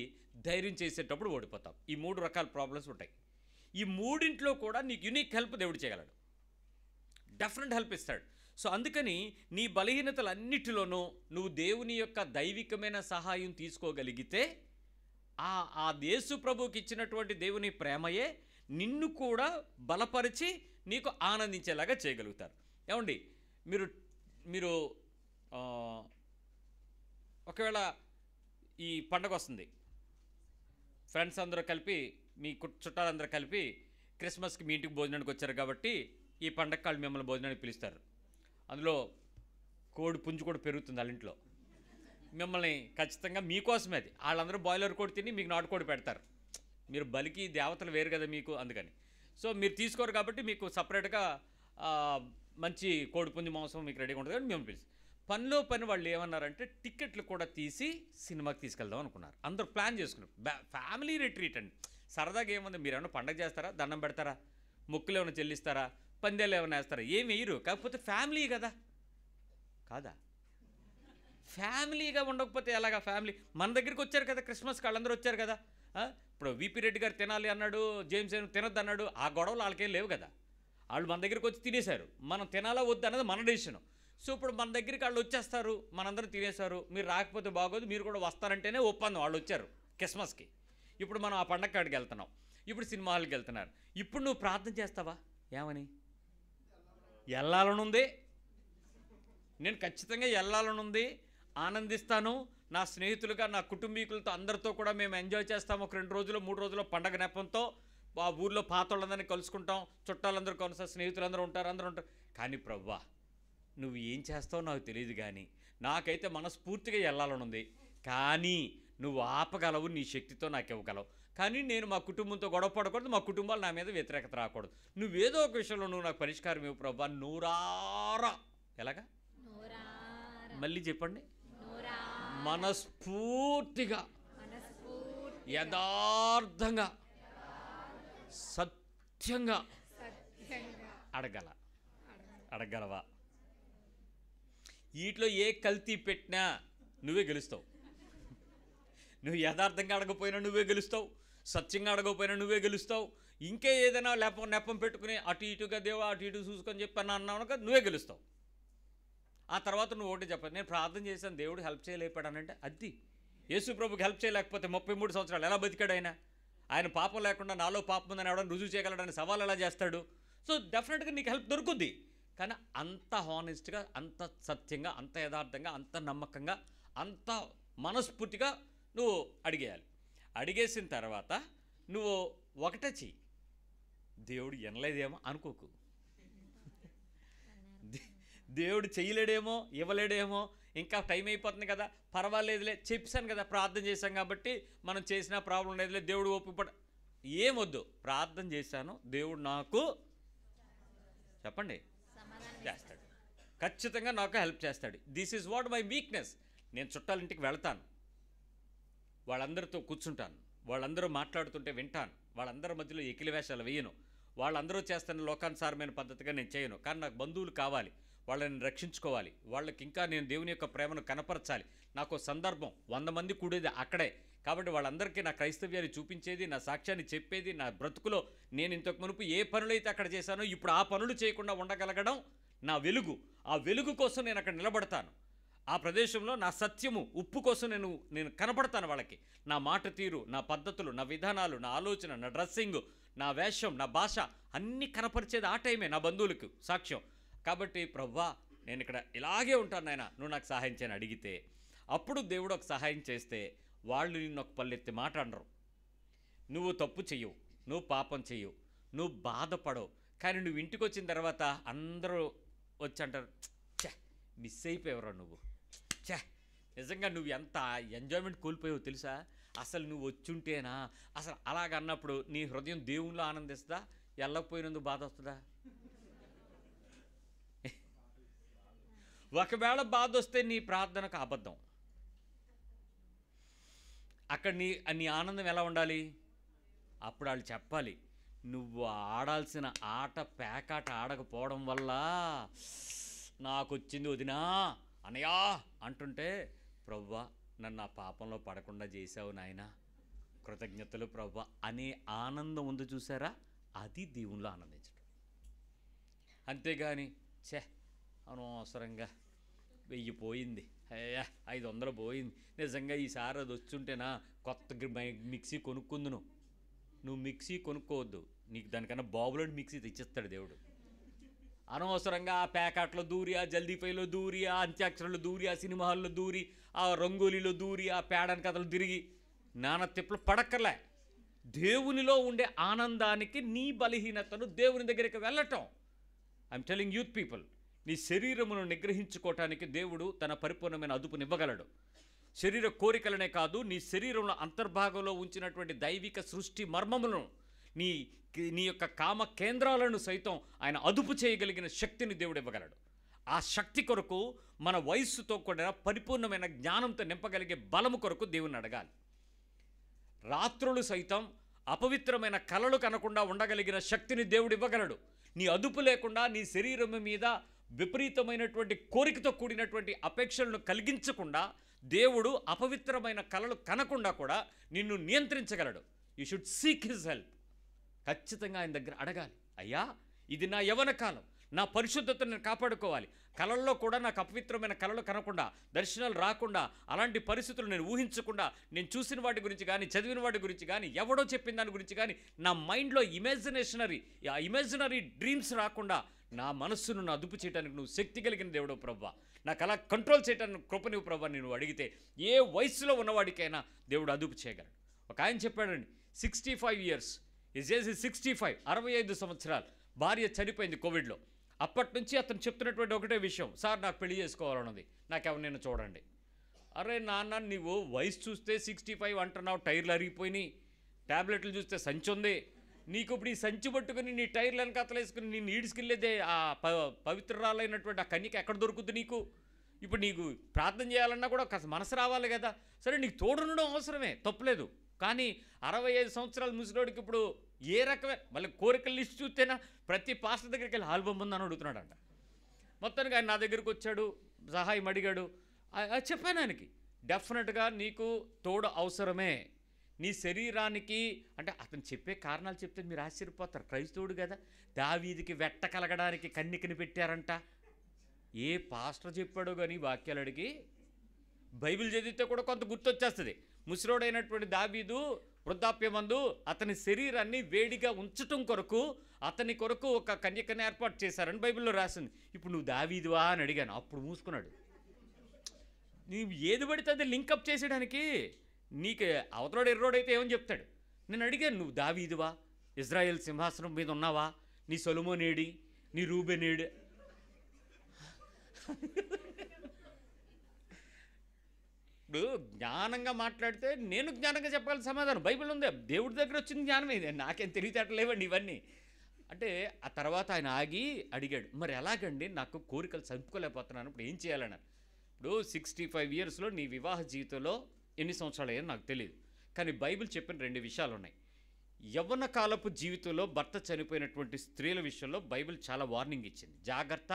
ధైర్యం చేసేటప్పుడు ఓడిపోతాం. ఈ 3 రకాల ప్రాబ్లమ్స్ ఉంటాయి. ఈ 3ఇంట్లో కూడా నీకు యూనిక్ హెల్ప్ దేవుడు చేయగలడు, డెఫినెట్ హెల్ప్ ఇస్తాడు. సో అందుకని నీ బలహీనతలన్నిటిలోనూ నువ్వు దేవుని యొక్క దైవికమైన సహాయం తీసుకోగలిగితే ఆ యేసు ప్రభువుకి ఇచ్చినటువంటి దేవుని ప్రేమయే నిన్ను కూడా బలపరిచి నీకు ఆనందించేలాగా చేయగలుగుతారు. ఏమండి, మీరు ఒకవేళ ఈ పండగ వస్తుంది, ఫ్రెండ్స్ అందరూ కలిపి, మీ చుట్టాలందరూ కలిపి క్రిస్మస్కి మీ ఇంటికి భోజనానికి వచ్చారు కాబట్టి ఈ పండగ వాళ్ళు మిమ్మల్ని భోజనానికి పిలుస్తారు. అందులో కోడి పుంజు కూడా పెరుగుతుంది వాళ్ళ ఇంట్లో. మిమ్మల్ని ఖచ్చితంగా మీకోసమే అది, వాళ్ళందరూ బాయిలర్ కోడి తిని మీకు నాటుకోడి పెడతారు. మీరు బలికి దేవతలు వేరు కదా మీకు, అందుకని. సో మీరు తీసుకోరు కాబట్టి మీకు సపరేట్గా మంచి కోడి పుంజు మాంసం మీకు రెడీగా ఉంటుంది కాబట్టి మేము పిలిచి పనిలో పని వాళ్ళు ఏమన్నారంటే టికెట్లు కూడా తీసి సినిమాకి తీసుకెళ్దాం అనుకున్నారు. అందరూ ప్లాన్ చేసుకున్నారు. ఫ్యామిలీ రిట్రీట్ అండి. సరదాగా ఏముంది, మీరు ఏమైనా పండగ చేస్తారా, దండం పెడతారా, మొక్కులు ఏమైనా చెల్లిస్తారా, పందేలు ఏమైనా వేస్తారా, ఏమి వేయరు. కాకపోతే ఫ్యామిలీ కదా, కాదా? ఫ్యామిలీగా ఉండకపోతే ఎలాగా? ఫ్యామిలీ మన దగ్గరికి వచ్చారు కదా, క్రిస్మస్కి వాళ్ళందరూ వచ్చారు కదా. ఇప్పుడు విపి రెడ్డి గారు తినాలి అన్నాడు, జేమ్స్ ఏమో తినొద్దు అన్నాడు. ఆ గొడవలు వాళ్ళకేం లేవు కదా. వాళ్ళు మన దగ్గరికి వచ్చి తినేశారు. మనం తినాలా వద్దు అన్నది మన డెసిషన్. సో ఇప్పుడు మన దగ్గరికి వాళ్ళు వచ్చేస్తారు, మనందరూ తినేశారు, మీరు రాకపోతే బాగోదు, మీరు కూడా వస్తారంటేనే ఒప్పందం. వాళ్ళు వచ్చారు క్రిస్మస్కి. ఇప్పుడు మనం ఆ పండగ కాడికి వెళ్తున్నాం, ఇప్పుడు సినిమా హాల్కి వెళ్తున్నారు. ఇప్పుడు నువ్వు ప్రార్థన చేస్తావా? ఏమని? వెళ్ళాలనుంది, నేను ఖచ్చితంగా వెళ్ళాలనుంది, ఆనందిస్తాను, నా స్నేహితులుగా నా కుటుంబీకులతో అందరితో కూడా మేము ఎంజాయ్ చేస్తాము. ఒక 2 రోజులు 3 రోజులు పండగ నెపంతో ఆ ఊర్లో పాత వాళ్ళందరినీ కలుసుకుంటాం, చుట్టాలందరూ కొనసాగి స్నేహితులందరూ ఉంటారు. కానీ ప్రవ్వా, నువ్వు ఏం చేస్తావో నాకు తెలియదు, కానీ నాకైతే మనస్ఫూర్తిగా వెళ్ళాలనుంది. కానీ నువ్వు ఆపగలవు, నీ శక్తితో నాకు ఇవ్వగలవు. కానీ నేను మా కుటుంబంతో గొడవ పడకూడదు, మా కుటుంబాలు నా మీద వ్యతిరేకత రాకూడదు. నువ్వేదో ఒక విషయంలో నువ్వు నాకు పరిష్కారం ఇవ్వు ప్రవ్వా. నూరారా. ఎలాగా? మళ్ళీ చెప్పండి. మనస్ఫూర్తిగా, యథార్థంగా, సత్యంగా అడగలవా? వీటిలో ఏ కల్తీ పెట్టినా నువ్వే గెలుస్తావు. నువ్వు యథార్థంగా అడగపోయినా నువ్వే గెలుస్తావు, సత్యంగా అడగపోయినా నువ్వే గెలుస్తావు. ఇంకే ఏదైనా నెపం పెట్టుకుని అటు ఇటుగా దేవా అటు ఇటు చూసుకొని చెప్పాను అన్నావు కదా, నువ్వే గెలుస్తావు. ఆ తర్వాత నువ్వు ఒకటి చెప్పాను, నేను ప్రార్థన చేశాను, దేవుడు హెల్ప్ చేయలేపాడనంటే అది యేసు ప్రభుకి హెల్ప్ చేయలేకపోతే 33 సంవత్సరాలు ఎలా బతికాడు ఆయన పాపం లేకుండా నాలో పాపం ఉందని ఎవడని రుజువు చేయగలడని సవాల్ ఎలా చేస్తాడు? సో డెఫినెట్గా నీకు హెల్ప్ దొరుకుద్ది. కానీ అంత హానెస్ట్గా, అంత సత్యంగా, అంత యథార్థంగా, అంత నమ్మకంగా, అంత మనస్ఫూర్తిగా నువ్వు అడిగేయాలి. అడిగేసిన తర్వాత నువ్వు ఒకటే చెయ్యి, దేవుడు వినలేదేమో అనుకోకు, దేవుడు చేయలేడేమో, ఇవ్వలేడేమో, ఇంకా టైం అయిపోతుంది కదా, పర్వాలేదులే, చెప్పాను కదా, ప్రార్థన చేశాం కాబట్టి మనం చేసినా ప్రాబ్లం లేదులే, దేవుడు ఒప్పుపడ ఏమొద్దు. ప్రార్థన చేశాను, దేవుడు నాకు చెప్పండి చేస్తాడు, ఖచ్చితంగా నాకు హెల్ప్ చేస్తాడు. This is what my weakness. నేను చుట్టాలింటికి వెళ్తాను, వాళ్ళందరితో కూర్చుంటాను, వాళ్ళందరూ మాట్లాడుతుంటే వింటాను, వాళ్ళందరి మధ్యలో ఎకిలి వేషాలు వేయను, వాళ్ళందరూ చేస్తున్న లోకానుసారమైన పద్ధతిగా నేను చేయను. కానీ నాకు బంధువులు కావాలి, వాళ్ళని రక్షించుకోవాలి, వాళ్ళకి ఇంకా నేను దేవుని యొక్క ప్రేమను కనపరచాలి. నాకు సందర్భం 100 మంది కూడేది అక్కడే, కాబట్టి వాళ్ళందరికీ నా క్రైస్తవ్యాన్ని చూపించేది, నా సాక్ష్యాన్ని చెప్పేది, నా బ్రతుకులో నేను ఇంతకు మునుపు ఏ పనులైతే అక్కడ చేశానో ఇప్పుడు ఆ పనులు చేయకుండా ఉండగలగడం నా వెలుగు. ఆ వెలుగు కోసం నేను అక్కడ నిలబడతాను. ఆ ప్రదేశంలో నా సత్యము, ఉప్పు కోసం నేను కనపడతాను వాళ్ళకి. నా మాట తీరు, నా పద్ధతులు, నా విధానాలు, నా ఆలోచన, నా డ్రెస్సింగు, నా వేషం, నా భాష అన్నీ కనపరిచేది ఆ టైమే నా బంధువులకు సాక్ష్యం. కాబట్టి ప్రభువా నేను ఇక్కడ ఇలాగే ఉంటాను నాయన, నువ్వు నాకు సహాయం చేయని అడిగితే అప్పుడు దేవుడు ఒక సహాయం చేస్తే వాళ్ళు నిన్ను ఒక పల్లెత్తి మాట అనరు. నువ్వు తప్పు చెయ్యవు, నువ్వు పాపం చెయ్యవు, నువ్వు బాధపడవు. కానీ నువ్వు ఇంటికి వచ్చిన తర్వాత అందరూ వచ్చి అంటారు, ఛే మిస్ అయిపోయావురా నువ్వు, ఛే నిజంగా నువ్వు ఎంత ఎంజాయ్మెంట్ కోల్పోయావు తెలుసా, అసలు నువ్వు వచ్చుంటేనా. అసలు అలాగన్నప్పుడు నీ హృదయం దేవునిలో ఆనందిస్తుందా, వెళ్ళకపోయినందుకు బాధ వస్తుందా? ఒకవేళ బాధ వస్తే నీ ప్రార్థనకు అబద్ధం. అక్కడ నీ ఆనందం ఎలా ఉండాలి? అప్పుడు వాళ్ళు చెప్పాలి, నువ్వు ఆడాల్సిన ఆట పేకాట ఆడకపోవడం వల్ల నాకు వచ్చింది వదినా అనయా అంటుంటే, ప్రవ్వా నన్ను ఆ పాపంలో పడకుండా చేశావు నాయనా, కృతజ్ఞతలు ప్రవ్వా అనే ఆనందం ఉంది చూసారా, అది దేవునిలో ఆనందించడం. అంతేగాని ఛే అనవసరంగా 1000 పోయింది, 500 పోయింది, నిజంగా ఈసారి అది వచ్చుంటేనా కొత్త మిక్సీ కొనుక్కుందును. నువ్వు మిక్సీ కొనుక్కోవద్దు, నీకు దానికన్నా బాబులోని మిక్సీ తెచ్చిస్తాడు దేవుడు. అనవసరంగా ఆ ప్యాకెట్లో దూరి, ఆ జల్దీపైలో దూరి, ఆ అంత్యాక్షరంలో దూరి, ఆ సినిమా హాల్లో దూరి, ఆ రంగోలీలో దూరి, ఆ పేడని కథలు తిరిగి నానా తిప్పలు పడక్కర్లే. దేవునిలో ఉండే ఆనందానికి నీ బలహీనతను దేవుని దగ్గరికి వెళ్ళటం. ఐఎమ్ టెలింగ్ యూత్ పీపుల్, నీ శరీరమును నిగ్రహించుకోవటానికి దేవుడు తన పరిపూర్ణమైన అదుపునివ్వగలడు. శరీర కోరికలనే కాదు, నీ శరీరంలో అంతర్భాగంలో ఉంచినటువంటి దైవిక సృష్టి మర్మములను, నీ యొక్క కామ కేంద్రాలను సైతం ఆయన అదుపు చేయగలిగిన శక్తిని దేవుడు ఇవ్వగలడు. ఆ శక్తి కొరకు మన వయస్సుతో కూడా పరిపూర్ణమైన జ్ఞానంతో నింపగలిగే బలము కొరకు దేవుని అడగాలి. రాత్రులు సైతం అపవిత్రమైన కలలు కనకుండా ఉండగలిగిన శక్తిని దేవుడు ఇవ్వగలడు. నీ అదుపు లేకుండా నీ శరీరం మీద విపరీతమైనటువంటి కోరికతో కూడినటువంటి అపేక్షలను కలిగించకుండా దేవుడు అపవిత్రమైన కలలు కనకుండా కూడా నిన్ను నియంత్రించగలడు. You should seek his help. ఖచ్చితంగా ఆయన దగ్గర అడగాలి, అయ్యా ఇది నా యవ్వన కాలం, నా పరిశుద్ధతను నేను కాపాడుకోవాలి, కళల్లో కూడా నాకు అపవిత్రమైన కళలు కనకుండా, దర్శనాలు రాకుండా, అలాంటి పరిస్థితులు నేను ఊహించకుండా, నేను చూసిన వాటి గురించి కానీ, చదివిన వాటి గురించి కానీ, ఎవడో చెప్పిన దాని గురించి కానీ నా మైండ్లో ఇమాజినరీ డ్రీమ్స్ రాకుండా నా మనస్సును నా అదుపు చేయడానికి నువ్వు శక్తి కలిగిన దేవుడు ప్రభువా, నాకు అలా కంట్రోల్ చేయడానికి కృపనివ్వు ప్రభువా నేను అడిగితే ఏ వయసులో ఉన్నవాడికైనా దేవుడు అదుపు చేయగలడు. ఒక ఆయన చెప్పాడండి, 65 years, ఈజ్ ఏజ్ 65, 65 సంవత్సరాలు, భార్య చనిపోయింది కోవిడ్లో. అప్పటి నుంచి అతను చెప్తున్నటువంటి ఒకటే విషయం, సార్ నాకు పెళ్లి చేసుకోవాలన్నది, నాకెవరినైనా చూడండి. అరే నాన్న నీవు వయసు చూస్తే 65 అంటున్నావు, టైర్లు అరిగిపోయినాయి, ట్యాబ్లెట్లు చూస్తే సంచి ఉంది, నీకు ఇప్పుడు ఈ సంచి పట్టుకుని నీ టైర్లను కథలేసుకుని నేను ఈడ్చుకెళ్ళేదే ఆ పవిత్రురాలైనటువంటి ఆ కన్యక ఎక్కడ దొరుకుతుంది నీకు? ఇప్పుడు నీకు ప్రార్థన చేయాలన్నా కూడా కాస్త మనసు రావాలి కదా. సరే నీకు తోడుండడం అవసరమే, తప్పులేదు. కానీ 65 సంవత్సరాల ముసలోడికి ఇప్పుడు ఏ రకమైన మళ్ళీ కోరికల లిస్ట్ చూస్తేనా ప్రతి పాస్టర్ దగ్గరికి వెళ్ళి ఆల్బమ్ ఉందని అడుగుతున్నాడంట. మొత్తానికి ఆయన నా దగ్గరికి వచ్చాడు, సహాయం అడిగాడు. చెప్పాను ఆయనకి, డెఫినెట్గా నీకు తోడు అవసరమే. నీ శరీరానికి అంటే అతను చెప్పే కారణాలు చెప్తే మీరు ఆశ్చర్యపోతారు. క్రైస్తవుడు కదా, దావీదికి వెట్ట కలగడానికి కన్నికని పెట్టారంట. ఏ పాస్టర్ చెప్పాడో కానీ వాక్యాలు అడిగి బైబిల్ చదివితే కూడా కొంత గుర్తొచ్చేస్తుంది. ముసలోడైనటువంటి దావీదు వృద్ధాప్యమందు అతని శరీరాన్ని వేడిగా ఉంచటం కొరకు అతని కొరకు ఒక కన్యకని ఏర్పాటు చేశారని బైబిల్లో రాసింది. ఇప్పుడు నువ్వు దావీదువా అని అడిగాను, అప్పుడు మూసుకున్నాడు. నీవు ఏది పడితే అది లింకప్ చేసేయడానికి, నీకు అవతలోడు ఎర్రోడైతే ఏమని చెప్తాడు. నేను అడిగాను, నువ్వు దావీదువా, ఇజ్రాయెల్ సింహాసనం మీద ఉన్నావా, నీ సొలొమోనేడి, నీ రూబెనేడి? ఇప్పుడు జ్ఞానంగా మాట్లాడితే నేను జ్ఞానంగా చెప్పగలను సమాధానం. బైబిల్ ఉంది, దేవుడి దగ్గర వచ్చింది జ్ఞానమే, ఇది నాకేం తెలివితేటలేవండి ఇవన్నీ అంటే. ఆ తర్వాత ఆయన ఆగి అడిగాడు, మరి ఎలాగండి నాకు కోరికలు చంపుకోలేకపోతున్నాను, ఇప్పుడు ఏం చేయాలన్నారు. ఇప్పుడు 65 yearsలో నీ వివాహ జీవితంలో ఎన్ని సంవత్సరాలు అయ్యాయో నాకు తెలియదు, కానీ బైబిల్ చెప్పిన 2 విషయాలు ఉన్నాయి. యవ్వన కాలపు జీవితంలో భర్త చనిపోయినటువంటి స్త్రీల విషయంలో బైబిల్ చాలా వార్నింగ్ ఇచ్చింది. జాగ్రత్త,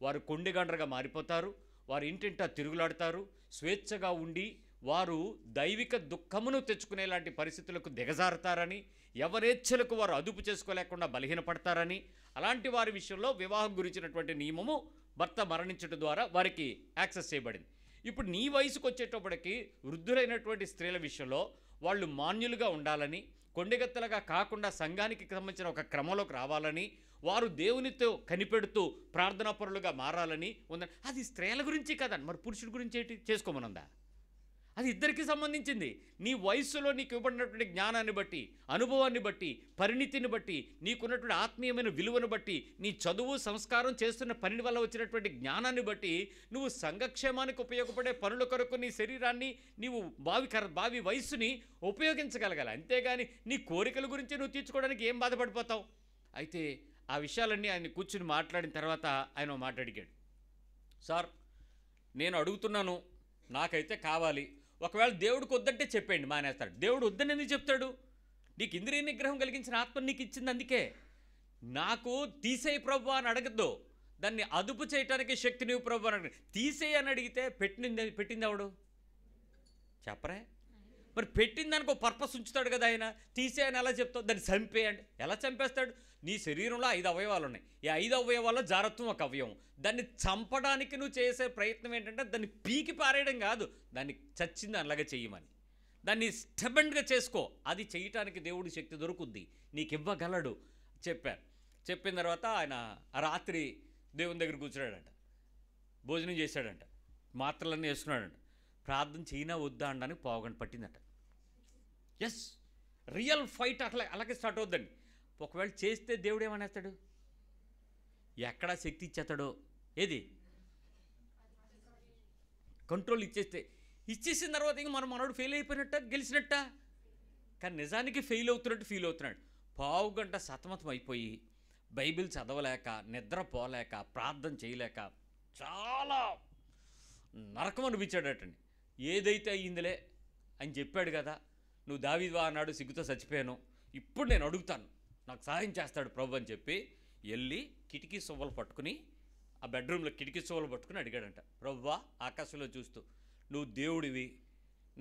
వారు కొండెగండ్రగా మారిపోతారు. వారు ఇంటింటా తిరుగులాడతారు. స్వేచ్ఛగా ఉండి వారు దైవిక దుఃఖమును తెచ్చుకునేలాంటి పరిస్థితులకు దిగజారుతారని, ఎవరేచ్ఛలకు వారు అదుపు చేసుకోలేకుండా బలహీనపడతారని, అలాంటి వారి విషయంలో వివాహం గురించినటువంటి నియమము భర్త మరణించడం ద్వారా వారికి యాక్సెస్ చేయబడింది. ఇప్పుడు నీ వయసుకు వచ్చేటప్పటికి వృద్ధులైనటువంటి స్త్రీల విషయంలో వాళ్ళు మాన్యులుగా ఉండాలని, కొండెగత్తలుగా కాకుండా సంఘానికి సంబంధించిన ఒక క్రమంలోకి రావాలని, వారు దేవునితో కనిపెడుతూ ప్రార్థనాపరులుగా మారాలని ఉందని. అది స్త్రీల గురించి కదండి, మరి పురుషుడి గురించి ఏంటి చేసుకోమనుందా? అది ఇద్దరికి సంబంధించింది. నీ వయస్సులో నీకు ఇవ్వబడినటువంటి జ్ఞానాన్ని బట్టి, అనుభవాన్ని బట్టి, పరిణితిని బట్టి, నీకున్నటువంటి ఆత్మీయమైన విలువను బట్టి, నీ చదువు సంస్కారం చేస్తున్న పని వల్ల వచ్చినటువంటి జ్ఞానాన్ని బట్టి నువ్వు సంఘక్షేమానికి ఉపయోగపడే పనుల కొరకు నీ శరీరాన్ని నీవు భావి వయస్సుని ఉపయోగించగలగాలి. అంతేగాని నీ కోరికల గురించి నువ్వు తీర్చుకోవడానికి ఏం బాధపడిపోతావు? అయితే ఆ విషయాలన్నీ ఆయన కూర్చుని మాట్లాడిన తర్వాత ఆయన మాట అడిగాడు. సార్, నేను అడుగుతున్నాను, నాకైతే కావాలి. ఒకవేళ దేవుడికి వద్దంటే చెప్పండి, మానేస్తాడు. దేవుడు వద్దని ఎందుకు చెప్తాడు? నీకు ఇంద్రియ నిగ్రహం కలిగించిన ఆత్మ నీకు ఇచ్చింది, అందుకే. నాకు తీసేయి ప్రభు అని అడగద్దు, దాన్ని అదుపు చేయటానికి శక్తి నీవు ప్రభు అని అడగ. తీసేయి అని అడిగితే పెట్టింది ఎవడు చెప్పరే? మరి పెట్టిన దానికి ఒక పర్పస్ ఉంచుతాడు కదా ఆయన. తీసేయని ఎలా చెప్తావు? దాన్ని చంపేయండి, ఎలా చంపేస్తాడు? నీ శరీరంలో 5 అవయవాలు ఉన్నాయి. ఈ 5 అవయవాల్లో జారత్వం ఒక అవయవం. దాన్ని చంపడానికి నువ్వు చేసే ప్రయత్నం ఏంటంటే దాన్ని పీకి పారేయడం కాదు, దాన్ని చచ్చింది అలాగే చెయ్యమని. దాన్ని స్టెబెండ్గా చేసుకో. అది చేయటానికి దేవుడి శక్తి దొరుకుద్ది, నీకు ఇవ్వగలడు చెప్పారు. చెప్పిన తర్వాత ఆయన ఆ రాత్రి దేవుని దగ్గర కూర్చున్నాడంట, భోజనం చేశాడంట, మాత్రలన్నీ వేసుకున్నాడంట. ప్రార్థన చేయనా వద్దా అనడానికి పావుగంట పట్టిందట. ఎస్, రియల్ ఫైట్ అలాగే స్టార్ట్ అవుద్దండి. ఒకవేళ చేస్తే దేవుడు ఏమనేస్తాడు? ఎక్కడ శక్తి ఇచ్చేస్తాడో, ఏది కంట్రోల్ ఇచ్చేసిన తర్వాత ఇంక మనోడు ఫెయిల్ అయిపోయినట్ట, గెలిచినట్ట. కానీ నిజానికి ఫెయిల్ అవుతున్నట్టు ఫీల్ అవుతున్నాడు. పావుగంట సతమతం అయిపోయి బైబిల్ చదవలేక, నిద్రపోలేక, ప్రార్థన చేయలేక చాలా నరకం అనిపించాడటండి. ఏదైతే అయ్యిందిలే అని చెప్పాడు కదా, నువ్వు దావీదువా అన్నాడు, సిగ్గుతో చచ్చిపోయాను, ఇప్పుడు నేను అడుగుతాను, నాకు సహాయం చేస్తాడు ప్రభు అని చెప్పి వెళ్ళి కిటికీ సువ్వలు పట్టుకుని, ఆ బెడ్రూమ్లో కిటికీ సువ్వలు పట్టుకుని అడిగాడంట. ప్రభువా, ఆకాశంలో చూస్తూ, నువ్వు దేవుడివి,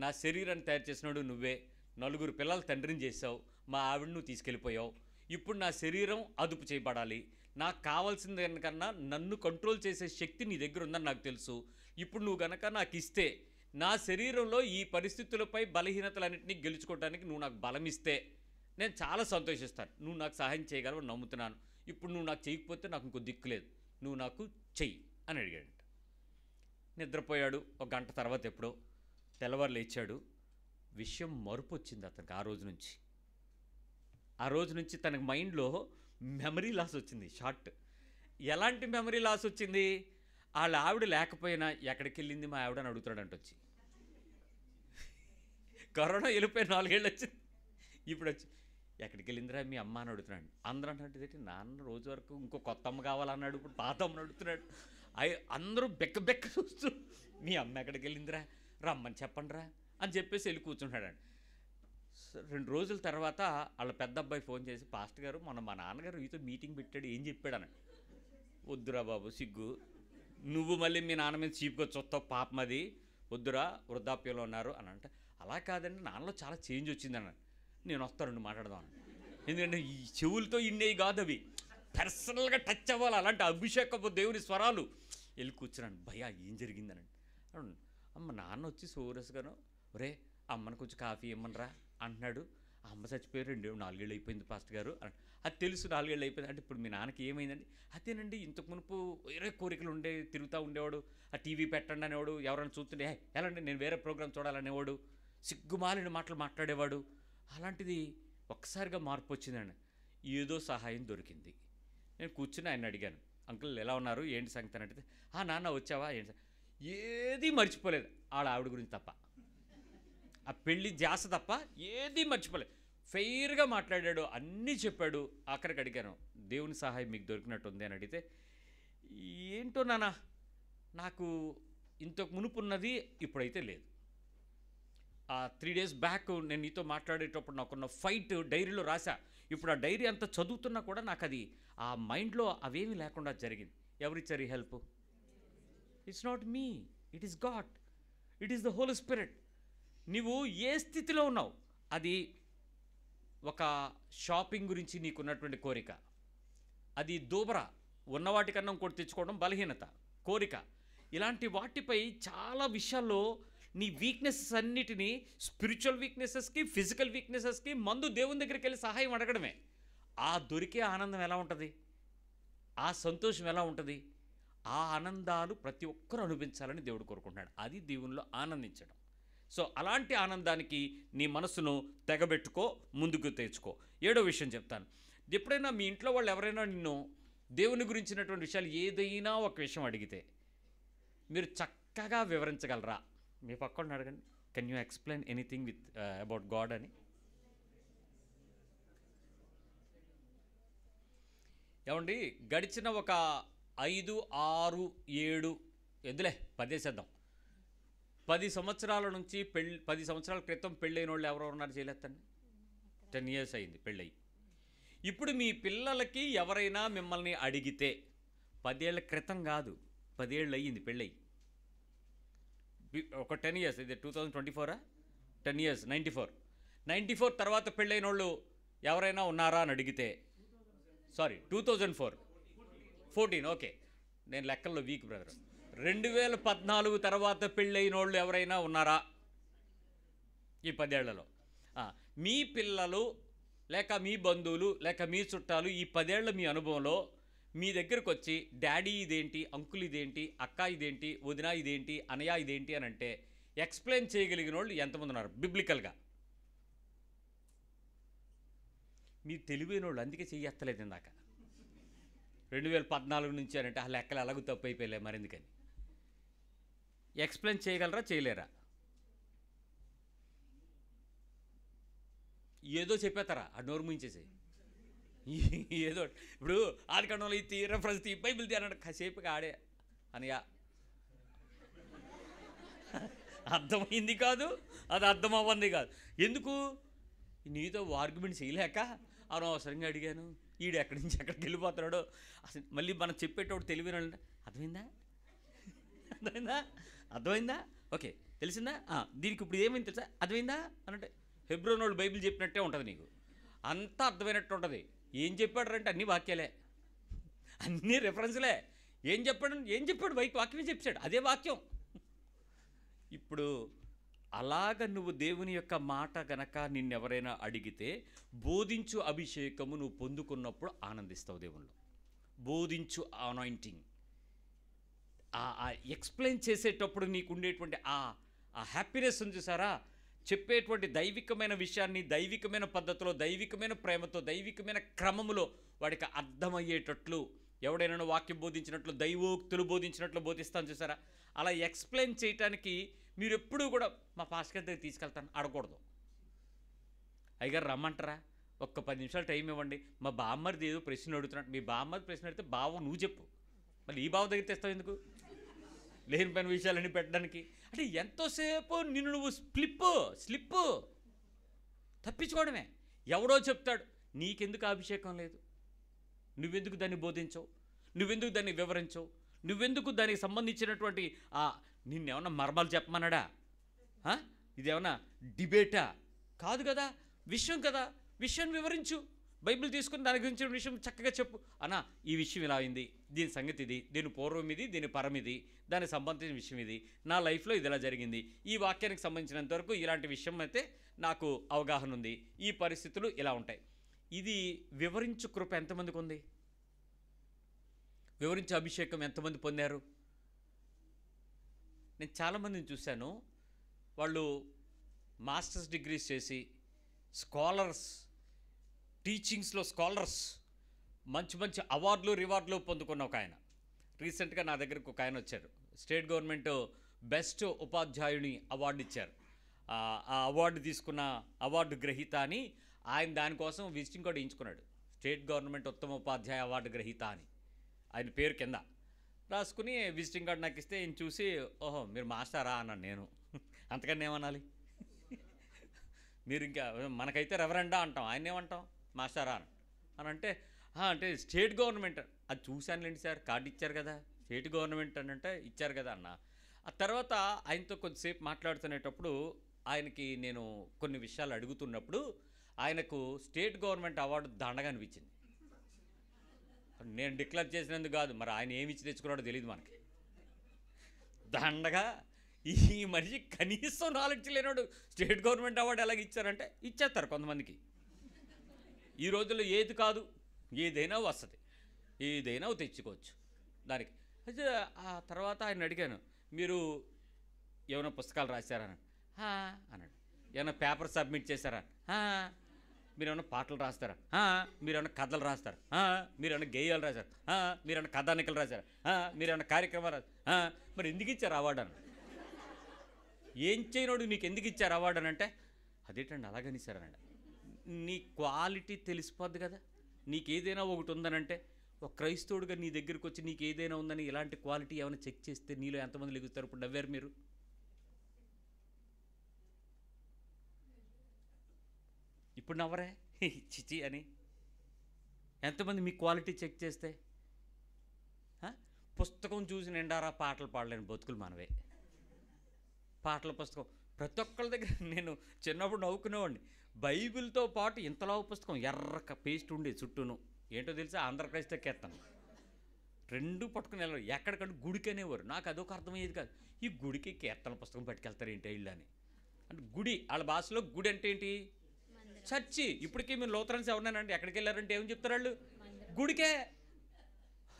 నా శరీరాన్ని తయారు చేసినాడు నువ్వే, 4 పిల్లల తండ్రిని చేసావు, మా ఆవిడ నువ్వు తీసుకెళ్ళిపోయావు, ఇప్పుడు నా శరీరం అదుపు చేయబడాలి, నాకు కావాల్సిన దానికన్నా నన్ను కంట్రోల్ చేసే శక్తి నీ దగ్గర ఉందని నాకు తెలుసు. ఇప్పుడు నువ్వు గనక నాకు ఇస్తే, నా శరీరంలో ఈ పరిస్థితులపై బలహీనతలన్నింటినీ గెలుచుకోవడానికి నువ్వు నాకు బలం ఇస్తే నేను చాలా సంతోషిస్తాను. నువ్వు నాకు సహాయం చేయగలవని నమ్ముతున్నాను. ఇప్పుడు నువ్వు నాకు చేయకపోతే నాకు ఇంకో దిక్కు లేదు, నువ్వు నాకు చెయ్యి అని అడిగాడంట. నిద్రపోయాడు. ఒక గంట తర్వాత ఎప్పుడో తెల్లవారు లేచాడు. విషయం మరుపు వచ్చింది అతనికి. ఆ రోజు నుంచి తనకు మైండ్లో మెమరీ లాస్ వచ్చింది. షార్ట్. ఎలాంటి మెమరీ లాస్ వచ్చింది? వాళ్ళ ఆవిడ లేకపోయినా ఎక్కడికి వెళ్ళింది మా ఆవిడ అని అడుగుతాడంట వచ్చి. కరోనా వెళ్ళిపోయి 4 ఏళ్ళు వచ్చింది, ఇప్పుడు వచ్చి ఎక్కడికి వెళ్ళిందిరా మీ అమ్మ అని అడుగుతున్నాడు. అందరూ అంటే నాన్న రోజు వరకు ఇంకో కొత్త అమ్మ కావాలన్నాడు, ఇప్పుడు పాత అమ్మని అడుగుతున్నాడు. అందరూ బెక్క చూస్తూ మీ అమ్మ ఎక్కడికి వెళ్ళిందిరా, రమ్మని చెప్పండి రా అని చెప్పేసి వెళ్ళి కూర్చుంటాడండి. 2 రోజుల తర్వాత వాళ్ళ పెద్ద అబ్బాయి ఫోన్ చేసి, పాస్టర్ గారు మొన్న మా నాన్నగారు ఈతో మీటింగ్ పెట్టాడు, ఏం చెప్పాడు అని. వద్దురా బాబు, సిగ్గు, నువ్వు మళ్ళీ మీ నాన్న మీద చీప్గా చూస్తావు, పాపం అది వద్దురా, వృద్ధాప్యంలో ఉన్నారు అని అంటే. అలా కాదండి, నాన్నలో చాలా చేంజ్ వచ్చిందన్న. నేను వస్తానండి మాట్లాడదాం. ఎందుకంటే ఈ చెవులతో ఇండేవి కాదు, అవి పర్సనల్గా టచ్ అవ్వాలి. అలాంటి అభిషేకపు దేవుని స్వరాలు. వెళ్ళి కూర్చున్నాను. భయ్యా ఏం జరిగిందనండి. అమ్మ నాన్న వచ్చి సోరస్గాను, ఒరే అమ్మని కొంచెం కాఫీ ఇమ్మనరా అంటున్నాడు. ఆ అమ్మ చచ్చిపోయి 4 ఏళ్ళు అయిపోయింది పాస్టర్ గారు. అది తెలుసు, 4 ఏళ్ళు అయిపోయింది. అంటే ఇప్పుడు మీ నాన్నకి ఏమైందండి? అదేనండి, ఇంతకు మునుపు వేరే కోరికలు తిరుగుతూ ఉండేవాడు, ఆ టీవీ పెట్టండి అనేవాడు, ఎవరైనా చూస్తుంటే ఎలాంటి నేను వేరే ప్రోగ్రామ్ చూడాలనేవాడు, సిగ్గుమాలిన మాటలు మాట్లాడేవాడు. అలాంటిది ఒక్కసారిగా మార్పు వచ్చిందండి. ఏదో సహాయం దొరికింది. నేను కూర్చుని ఆయన అడిగాను, అంకుల్ ఎలా ఉన్నారు, ఏంటి సంగతి అని అడిగితే, నాన్న వచ్చావా ఏంటి, ఏదీ మర్చిపోలేదు వాళ్ళ ఆవిడ గురించి తప్ప, ఆ పెళ్లి ధ్యాస తప్ప ఏదీ మర్చిపోలేదు. ఫెయిర్గా మాట్లాడాడు, అన్నీ చెప్పాడు. ఆఖరికి అడిగాను, దేవుని సహాయం మీకు దొరికినట్టుంది అని అడిగితే, ఏంటో నాన్న నాకు ఇంతకు మునుపున్నది ఇప్పుడైతే లేదు. 3 days బ్యాక్ నేను నీతో మాట్లాడేటప్పుడు నాకున్న ఫైట్ డైరీలో రాశా. ఇప్పుడు ఆ డైరీ అంతా చదువుతున్నా కూడా నాకు అది ఆ మైండ్లో అవేమీ లేకుండా జరిగింది. ఎవరిచ్చారు ఈ help? It's not me, it is God, it is the Holy Spirit. నువ్వు ఏ స్థితిలో ఉన్నావు, అది ఒక షాపింగ్ గురించి నీకున్నటువంటి కోరిక, అది దూబరా, ఉన్నవాటికన్నా ఇంకోటి తెచ్చుకోవడం బలహీనత, కోరిక, ఇలాంటి వాటిపై చాలా విషయాల్లో నీ వీక్నెసెస్ అన్నిటినీ, స్పిరిచువల్ వీక్నెసెస్కి, ఫిజికల్ వీక్నెసెస్కి మందు దేవుని దగ్గరికి వెళ్ళి సహాయం అడగడమే. ఆ దొరికే ఆనందం ఎలా ఉంటుంది, ఆ సంతోషం ఎలా ఉంటుంది, ఆ ఆనందాలు ప్రతి ఒక్కరూ అనుభవించాలని దేవుడు కోరుకుంటున్నాడు. అది దేవునిలో ఆనందించడం. సో అలాంటి ఆనందానికి నీ మనసును తెగబెట్టుకో, ముందుకు తెచ్చుకో. 7వ విషయం చెప్తాను. ఎప్పుడైనా మీ ఇంట్లో వాళ్ళు ఎవరైనా నిన్ను దేవుని గురించినటువంటి విషయాలు ఏదైనా ఒక విషయం అడిగితే మీరు చక్కగా వివరించగలరా? మీ పక్కన అడగండి, can you explain anything with about God అని. ఏమండి, గడిచిన ఒక 5, 6, 7 ఎందులే 10 వేసేద్దాం, 10 సంవత్సరాల నుంచి 10 సంవత్సరాల క్రితం పెళ్ళైన వాళ్ళు ఎవరో ఉన్నారు చేయలేదండి? 10 years అయింది పెళ్ళయి. ఇప్పుడు మీ పిల్లలకి ఎవరైనా మిమ్మల్ని అడిగితే, 10 ఏళ్ల క్రితం కాదు, 10 ఏళ్ళు అయ్యింది పెళ్ళయి, ఒక 10 years, ఇది 2024 10 years, 94 తర్వాత పెళ్ళైన వాళ్ళు ఎవరైనా ఉన్నారా అని అడిగితే, సారీ 2014, ఓకే, నేను లెక్కల్లో వీక్ బ్రదర్. 2014 తర్వాత పెళ్ళైన వాళ్ళు ఎవరైనా ఉన్నారా ఈ 10 ఏళ్లలో? మీ పిల్లలు లేక మీ బంధువులు లేక మీ చుట్టాలు ఈ 10 ఏళ్ల మీ అనుభవంలో మీ దగ్గరకు వచ్చి డాడీ ఇదేంటి, అంకుల్ ఇదేంటి, అక్క ఇదేంటి, వదిన ఇదేంటి, అనయ ఇదేంటి అని అంటే ఎక్స్ప్లెయిన్ చేయగలిగిన వాళ్ళు ఎంతమంది ఉన్నారు బిబ్లికల్గా? మీరు తెలివైన వాళ్ళు, అందుకే చెయ్యత్తలేదు ఇందాక. 2014 నుంచి అని అంటే ఆ లెక్కలు ఎలాగూ తప్పు అయిపోయలే, మరెందుకని. ఎక్స్ప్లెయిన్ చేయగలరా, చేయలేరా? ఏదో చెప్పేస్తారా, ఆ నోరు ముంచేసి ఏదో. ఇప్పుడు ఆదికాండంలో ఈ రెఫరెన్స్ తీ, బైబిల్ తీ అన్నాడు, కాసేపుగా ఆడే అనయా అర్థమైంది కాదు, అది అర్థం అవ్వంది కాదు. ఎందుకు? నీతో ఆర్గ్యుమెంట్ చేయలేక అనవసరంగా అడిగాను, ఈడు ఎక్కడి నుంచి ఎక్కడికి వెళ్ళిపోతున్నాడో. అసలు మళ్ళీ మనం చెప్పేటప్పుడు తెలివిన అర్థమైందా, అర్థమైందా, ఓకే తెలిసిందా, దీనికి ఇప్పుడు ఏమైంది తెలుసా, అర్థమైందా అనంటే హెబ్రోన్ వాళ్ళు బైబిల్ చెప్పినట్టే ఉంటుంది, నీకు అంతా అర్థమైనట్టు ఉంటుంది. ఏం చెప్పాడు అంటే అన్ని వాక్యాలే, అన్ని రెఫరెన్స్లే. ఏం చెప్పాడు వాక్యమే చెప్పాడు, అదే వాక్యం. ఇప్పుడు అలాగ నువ్వు దేవుని యొక్క మాట గనక నిన్నెవరైనా అడిగితే, బోధించు అభిషేకము నువ్వు పొందుకున్నప్పుడు ఆనందిస్తావు దేవుళ్ళు. బోధించు అనాయింటింగ్, ఎక్స్ప్లెయిన్ చేసేటప్పుడు నీకు ఉండేటువంటి ఆ హ్యాపీనెస్ ఉంది చూసారా, చెప్పేటువంటి దైవికమైన విషయాన్ని దైవికమైన పద్ధతిలో, దైవికమైన ప్రేమతో, దైవికమైన క్రమములో వాడికి అర్థమయ్యేటట్లు, ఎవడైనా వాక్యం బోధించినట్లు, దైవోక్తులు బోధించినట్లు బోధిస్తాను చూసారా, అలా ఎక్స్ప్లెయిన్ చేయటానికి మీరు ఎప్పుడూ కూడా మా పాస్టర్ దగ్గర తీసుకెళ్తాను అడగకూడదు. అయ్యగారు రమ్మంటారా, ఒక్క 10 నిమిషాలు టైం ఇవ్వండి, మా బామ్మరిది ఏదో ప్రశ్న అడుగుతున్నాడు. మీ బామ్మది ప్రశ్న అడిగితే బావ నువ్వు చెప్పు, మళ్ళీ ఈ బావ దగ్గర తెస్తావు ఎందుకు, లేని పని విషయాలన్నీ పెట్టడానికి. అంటే ఎంతోసేపు నిన్ను నువ్వు స్లిప్ తప్పించుకోవడమే. ఎవడో చెప్తాడు, నీకెందుకు అభిషేకం లేదు, నువ్వెందుకు దాన్ని బోధించవు, నువ్వెందుకు దాన్ని వివరించవు, నువ్వెందుకు దానికి సంబంధించినటువంటి నిన్నేమన్నా మర్మాలు చెప్పమన్నాడా, ఇదేమన్నా డిబేటా కాదు కదా, విషయం కదా, విషయం వివరించు. బైబిల్ తీసుకుని దాని గురించి విషయం చక్కగా చెప్పు. అన్నా ఈ విషయం ఇలా అయింది, దీని సంగతి ఇది, దీని పూర్వం ఇది, దీని పరం ఇది, దానికి సంబంధించిన విషయం ఇది, నా లైఫ్లో ఇది ఇలా జరిగింది, ఈ వాక్యానికి సంబంధించినంతవరకు ఇలాంటి విషయం అయితే నాకు అవగాహన ఉంది, ఈ పరిస్థితులు ఇలా ఉంటాయి. ఇది వివరించు కృప ఎంతమందికి ఉంది? వివరించే అభిషేకం ఎంతమంది పొందారు? నేను చాలామందిని చూశాను, వాళ్ళు మాస్టర్స్ డిగ్రీస్ చేసి స్కాలర్స్, టీచింగ్స్లో స్కాలర్స్, మంచి మంచి అవార్డులు రివార్డులు పొందుకున్న ఒక ఆయన. రీసెంట్గా నా దగ్గరకు ఒక ఆయన వచ్చారు, స్టేట్ గవర్నమెంట్ బెస్ట్ ఉపాధ్యాయుని అవార్డు ఇచ్చారు. ఆ అవార్డు తీసుకున్న అవార్డు గ్రహీత అని ఆయన దానికోసం విజిటింగ్ కార్డు వేయించుకున్నాడు. స్టేట్ గవర్నమెంట్ ఉత్తమ ఉపాధ్యాయ అవార్డు గ్రహీత అని ఆయన పేరు కింద రాసుకుని విజిటింగ్ కార్డు నాకు ఇస్తే ఈయన చూసి, ఓహో మీరు మాస్టారా అన్నాను. నేను అంతకన్నా ఏమనాలి, మీరు ఇంకా మనకైతే రెవరెండా అంటాం, ఆయన ఏమంటాం మాస్టారా అని అంటే స్టేట్ గవర్నమెంట్. అది చూశానులేండి సార్, కార్డు ఇచ్చారు కదా స్టేట్ గవర్నమెంట్ అని అంటే ఇచ్చారు కదా అన్న. ఆ తర్వాత ఆయనతో కొద్దిసేపు మాట్లాడుతునేటప్పుడు ఆయనకి నేను కొన్ని విషయాలు అడుగుతున్నప్పుడు ఆయనకు స్టేట్ గవర్నమెంట్ అవార్డు దండగా అనిపించింది. నేను డిక్లేర్ చేసినందుకు కాదు, మరి ఆయన ఏమి ఇచ్చి తెచ్చుకున్నాడో తెలియదు మనకి. దండగా ఈ మనిషి కనీసం నాలెడ్జ్ లేనాడు స్టేట్ గవర్నమెంట్ అవార్డు ఎలాగ ఇచ్చారంటే ఇచ్చేస్తారు కొంతమందికి. ఈ రోజుల్లో ఏది కాదు ఏదైనా వస్తుంది, ఏదైనా తెచ్చుకోవచ్చు దానికి. అయితే ఆ తర్వాత ఆయన అడిగాను, మీరు ఏమైనా పుస్తకాలు రాశారని అన్నాడు. ఏమైనా పేపర్ సబ్మిట్ చేశారా? మీరు ఏమైనా పాటలు రాస్తారా? మీరు ఏమైనా కథలు రాస్తారా? మీరు ఏమైనా గేయాలు రాశారు? మీరు ఏమైనా కథానికలు రాశారా? మీరు ఏమైనా కార్యక్రమాలు రాశారు? మరి ఎందుకు ఇచ్చారు అవార్డు అని. ఏం చేయనోడు నీకు ఎందుకు ఇచ్చారు అవార్డు అని అంటే, అదేంటండి అలాగని ఇచ్చారనండి. నీ క్వాలిటీ తెలిసిపోద్ది కదా. నీకు ఏదైనా ఒకటి ఉందనంటే, ఒక క్రైస్తవుడిగా నీ దగ్గరికి వచ్చి నీకు ఏదైనా ఉందని ఇలాంటి క్వాలిటీ ఏమైనా చెక్ చేస్తే నీలో ఎంతమంది లెగుస్తారు? ఇప్పుడు నవ్వారు మీరు. ఇప్పుడు నవ్వరే చిచి అని. ఎంతమంది మీ క్వాలిటీ చెక్ చేస్తే? పుస్తకం చూసి నిండారా పాటలు పాడలేని బతుకులు మనవే. పాటల పుస్తకం ప్రతి ఒక్కళ్ళ దగ్గర. నేను చిన్నప్పుడు నవ్వుకునేవాడిని. బైబిల్తో పాటు ఇంతలా పుస్తకం ఎర్ర పేస్ట్ ఉండేది చుట్టూను. ఏంటో తెలుసా, ఆంధ్రప్రదేశ్తో ఎత్తాను. రెండు పట్టుకుని వెళ్ళారు. ఎక్కడికంటే గుడికి అనేవారు. నాకు అదొక అర్థమయ్యేది కాదు. ఈ గుడికి కీర్తన పుస్తకం పట్టుకెళ్తారు ఏంటి ఇళ్ళు అని. అంటే గుడి వాళ్ళ భాషలో గుడి అంటే ఏంటి? చర్చి. ఇప్పటికీ మీరు లోతరన్స్ ఎవరినానండి ఎక్కడికి వెళ్ళారంటే ఏమని చెప్తారు వాళ్ళు? గుడికే.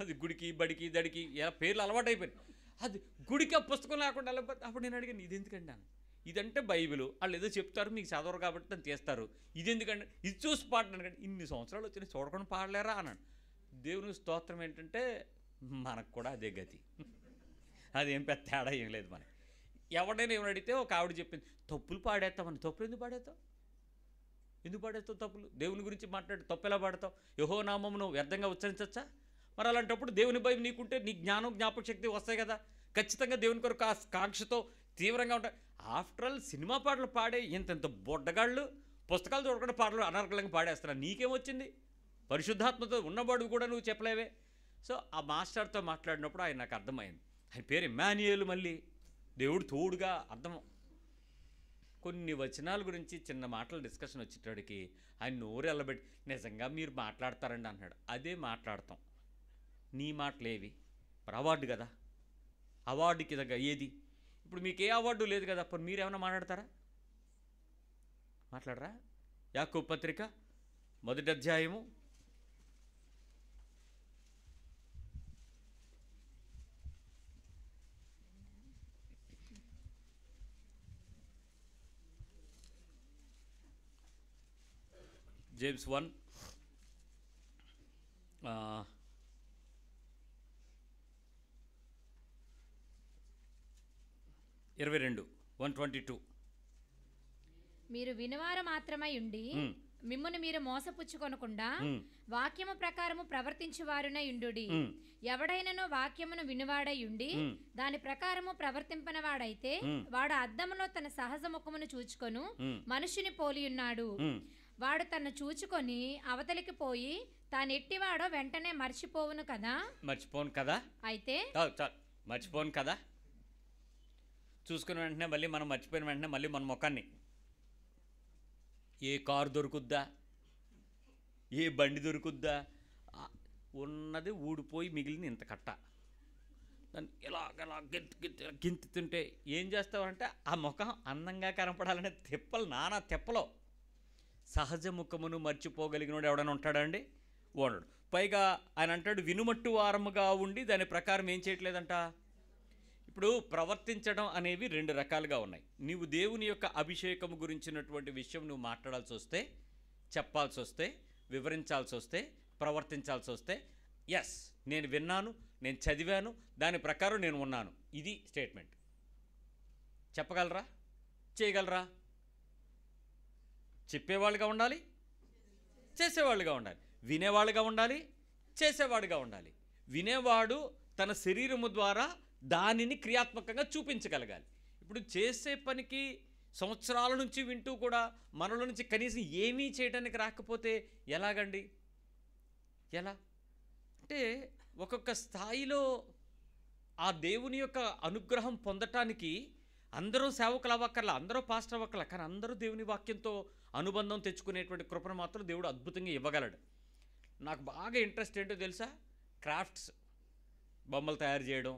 అది గుడికి బడికి దడికి ఇలా పేర్లు అలవాటు అయిపోయింది. అది గుడికి ఆ పుస్తకం లేకుండా అప్పుడు నేను అడిగాను, ఇది ఎందుకండి అని. ఇదంటే బైబిల్, వాళ్ళు ఏదో చెప్తారు మీకు చదవరు కాబట్టి దాన్ని తీస్తారు. ఇది ఎందుకంటే ఇది చూసి పాడను కానీ ఇన్ని సంవత్సరాలు వచ్చిన చూడకుండా పాడలేరా అన్నాడు. దేవుని స్తోత్రం ఏంటంటే మనకు కూడా అదే గతి. అదేం పెద్ద తేడా ఏం లేదు మనకి. ఎవడైనా ఏమైనా అడిగితే ఒక ఆవిడ చెప్పింది, తప్పులు పాడేస్తామని. తప్పులు ఎందుకు పాడేస్తావు? ఎందుకు పాడేస్తావు తప్పులు? దేవుని గురించి మాట్లాడి తప్పు ఎలా పాడతావు? యెహోవా నామమును వ్యర్థంగా ఉచ్చరించచ్చా? మరి అలాంటప్పుడు దేవుని భయం నీకుంటే నీ జ్ఞానం జ్ఞాపక శక్తి వస్తాయి కదా. ఖచ్చితంగా దేవుని కొరకు ఆ కాంక్షతో తీవ్రంగా ఉంటాయి. ఆఫ్టర్ ఆల్ సినిమా పాటలు పాడే ఇంత బొడ్డగాళ్ళు పుస్తకాలు చూడకుండా పాటలు అనర్గళంగా పాడేస్తున్నా. నీకేమొచ్చింది? పరిశుద్ధాత్మతో ఉన్నవాడు కూడా నువ్వు చెప్పలేవే. సో ఆ మాస్టర్తో మాట్లాడినప్పుడు ఆయన నాకు అర్థమైంది. ఆయన పేరు ఇమ్మాన్యుయేలు. మళ్ళీ దేవుడు తోడుగా అర్థం. కొన్ని వచనాల గురించి చిన్న మాటలు డిస్కషన్ వచ్చేటడికి ఆయన నోరు ఎల్లబెట్టి నిజంగా మీరు మాట్లాడతారండి అన్నాడు. అదే మాట్లాడతాం. నీ మాటలేవి? మరి అవార్డు కదా, అవార్డుకి దగ్గర ఏది? ఇప్పుడు మీకు ఏ అవార్డు లేదు కదా, అప్పుడు మీరేమైనా మాట్లాడతారా? మాట్లాడరా? యాకోబు పత్రిక 1వ అధ్యాయము 1:22 మీరు వినువారు మాత్రమై ఉండి మిమ్మును మీరు మోసపుచ్చుకొనకుండా వాక్యము ప్రకారము ప్రవర్తించువారునై ఉండుడి. ఎవడైనను వాక్యమును వినువాడై ఉండి దాని ప్రకారము ప్రవర్తింపనవాడైతే వాడు అద్దములో తన సహజ ముఖమును చూచుకొను మనుషుని పోలి ఉన్నాడు. వాడు తను చూచుకొని అవతలికి పోయి తానెట్టివాడో వెంటనే మర్చిపోవును కదా. మర్చిపోను కదా. అయితే మర్చిపోను కదా. చూసుకున్న వెంటనే మళ్ళీ మనం మర్చిపోయిన వెంటనే మళ్ళీ మన ముఖాన్ని, ఏ కారు దొరుకుద్దా, ఏ బండి దొరుకుద్దా, ఉన్నది ఊడిపోయి మిగిలిన ఇంత కట్ట, దాన్ని ఇలాగలా గెంతుతుంటే ఏం చేస్తావంటే ఆ ముఖం అందంగా కనపడాలనే తిప్పలు, నానా తిప్పలో. సహజ ముఖమును మర్చిపోగలిగినోడు ఎవడైనా ఉంటాడండి? ఓనడు. పైగా ఆయన అంటాడు వినుమట్టు వారముగా ఉండి దాని ప్రకారం ఏం చేయట్లేదంట. ఇప్పుడు ప్రవర్తించడం అనేవి 2 రకాలుగా ఉన్నాయి. నీవు దేవుని యొక్క అభిషేకము గురించినటువంటి విషయం నువ్వు మాట్లాడాల్సి వస్తే, చెప్పాల్సి వస్తే, వివరించాల్సి వస్తే, ప్రవర్తించాల్సి వస్తే, ఎస్ నేను విన్నాను, నేను చదివాను, దాని ప్రకారం నేను ఉన్నాను, ఇది స్టేట్మెంట్. చెప్పగలరా? చేయగలరా? చెప్పేవాళ్ళుగా ఉండాలి, చేసేవాళ్ళుగా ఉండాలి. వినేవాళ్ళుగా ఉండాలి, చేసేవాడుగా ఉండాలి. వినేవాడు తన శరీరము ద్వారా దానిని క్రియాత్మకంగా చూపించగలగాలి. ఇప్పుడు చేసే పనికి సంవత్సరాల నుంచి వింటూ కూడా మనలో నుంచి కనీసం ఏమీ చేయడానికి రాకపోతే ఎలాగండి? ఎలా అంటే ఒక్కొక్క స్థాయిలో ఆ దేవుని యొక్క అనుగ్రహం పొందటానికి అందరూ సేవకులు అవ్వక్కర్లా, అందరూ పాస్టర్ అవ్వక్కర్లా, కానీ అందరూ దేవుని వాక్యంతో అనుబంధం తెచ్చుకునేటువంటి కృపను మాత్రం దేవుడు అద్భుతంగా ఇవ్వగలడు. నాకు బాగా ఇంట్రెస్ట్ ఏంటో తెలుసా? క్రాఫ్ట్స్, బొమ్మలు తయారు చేయడం,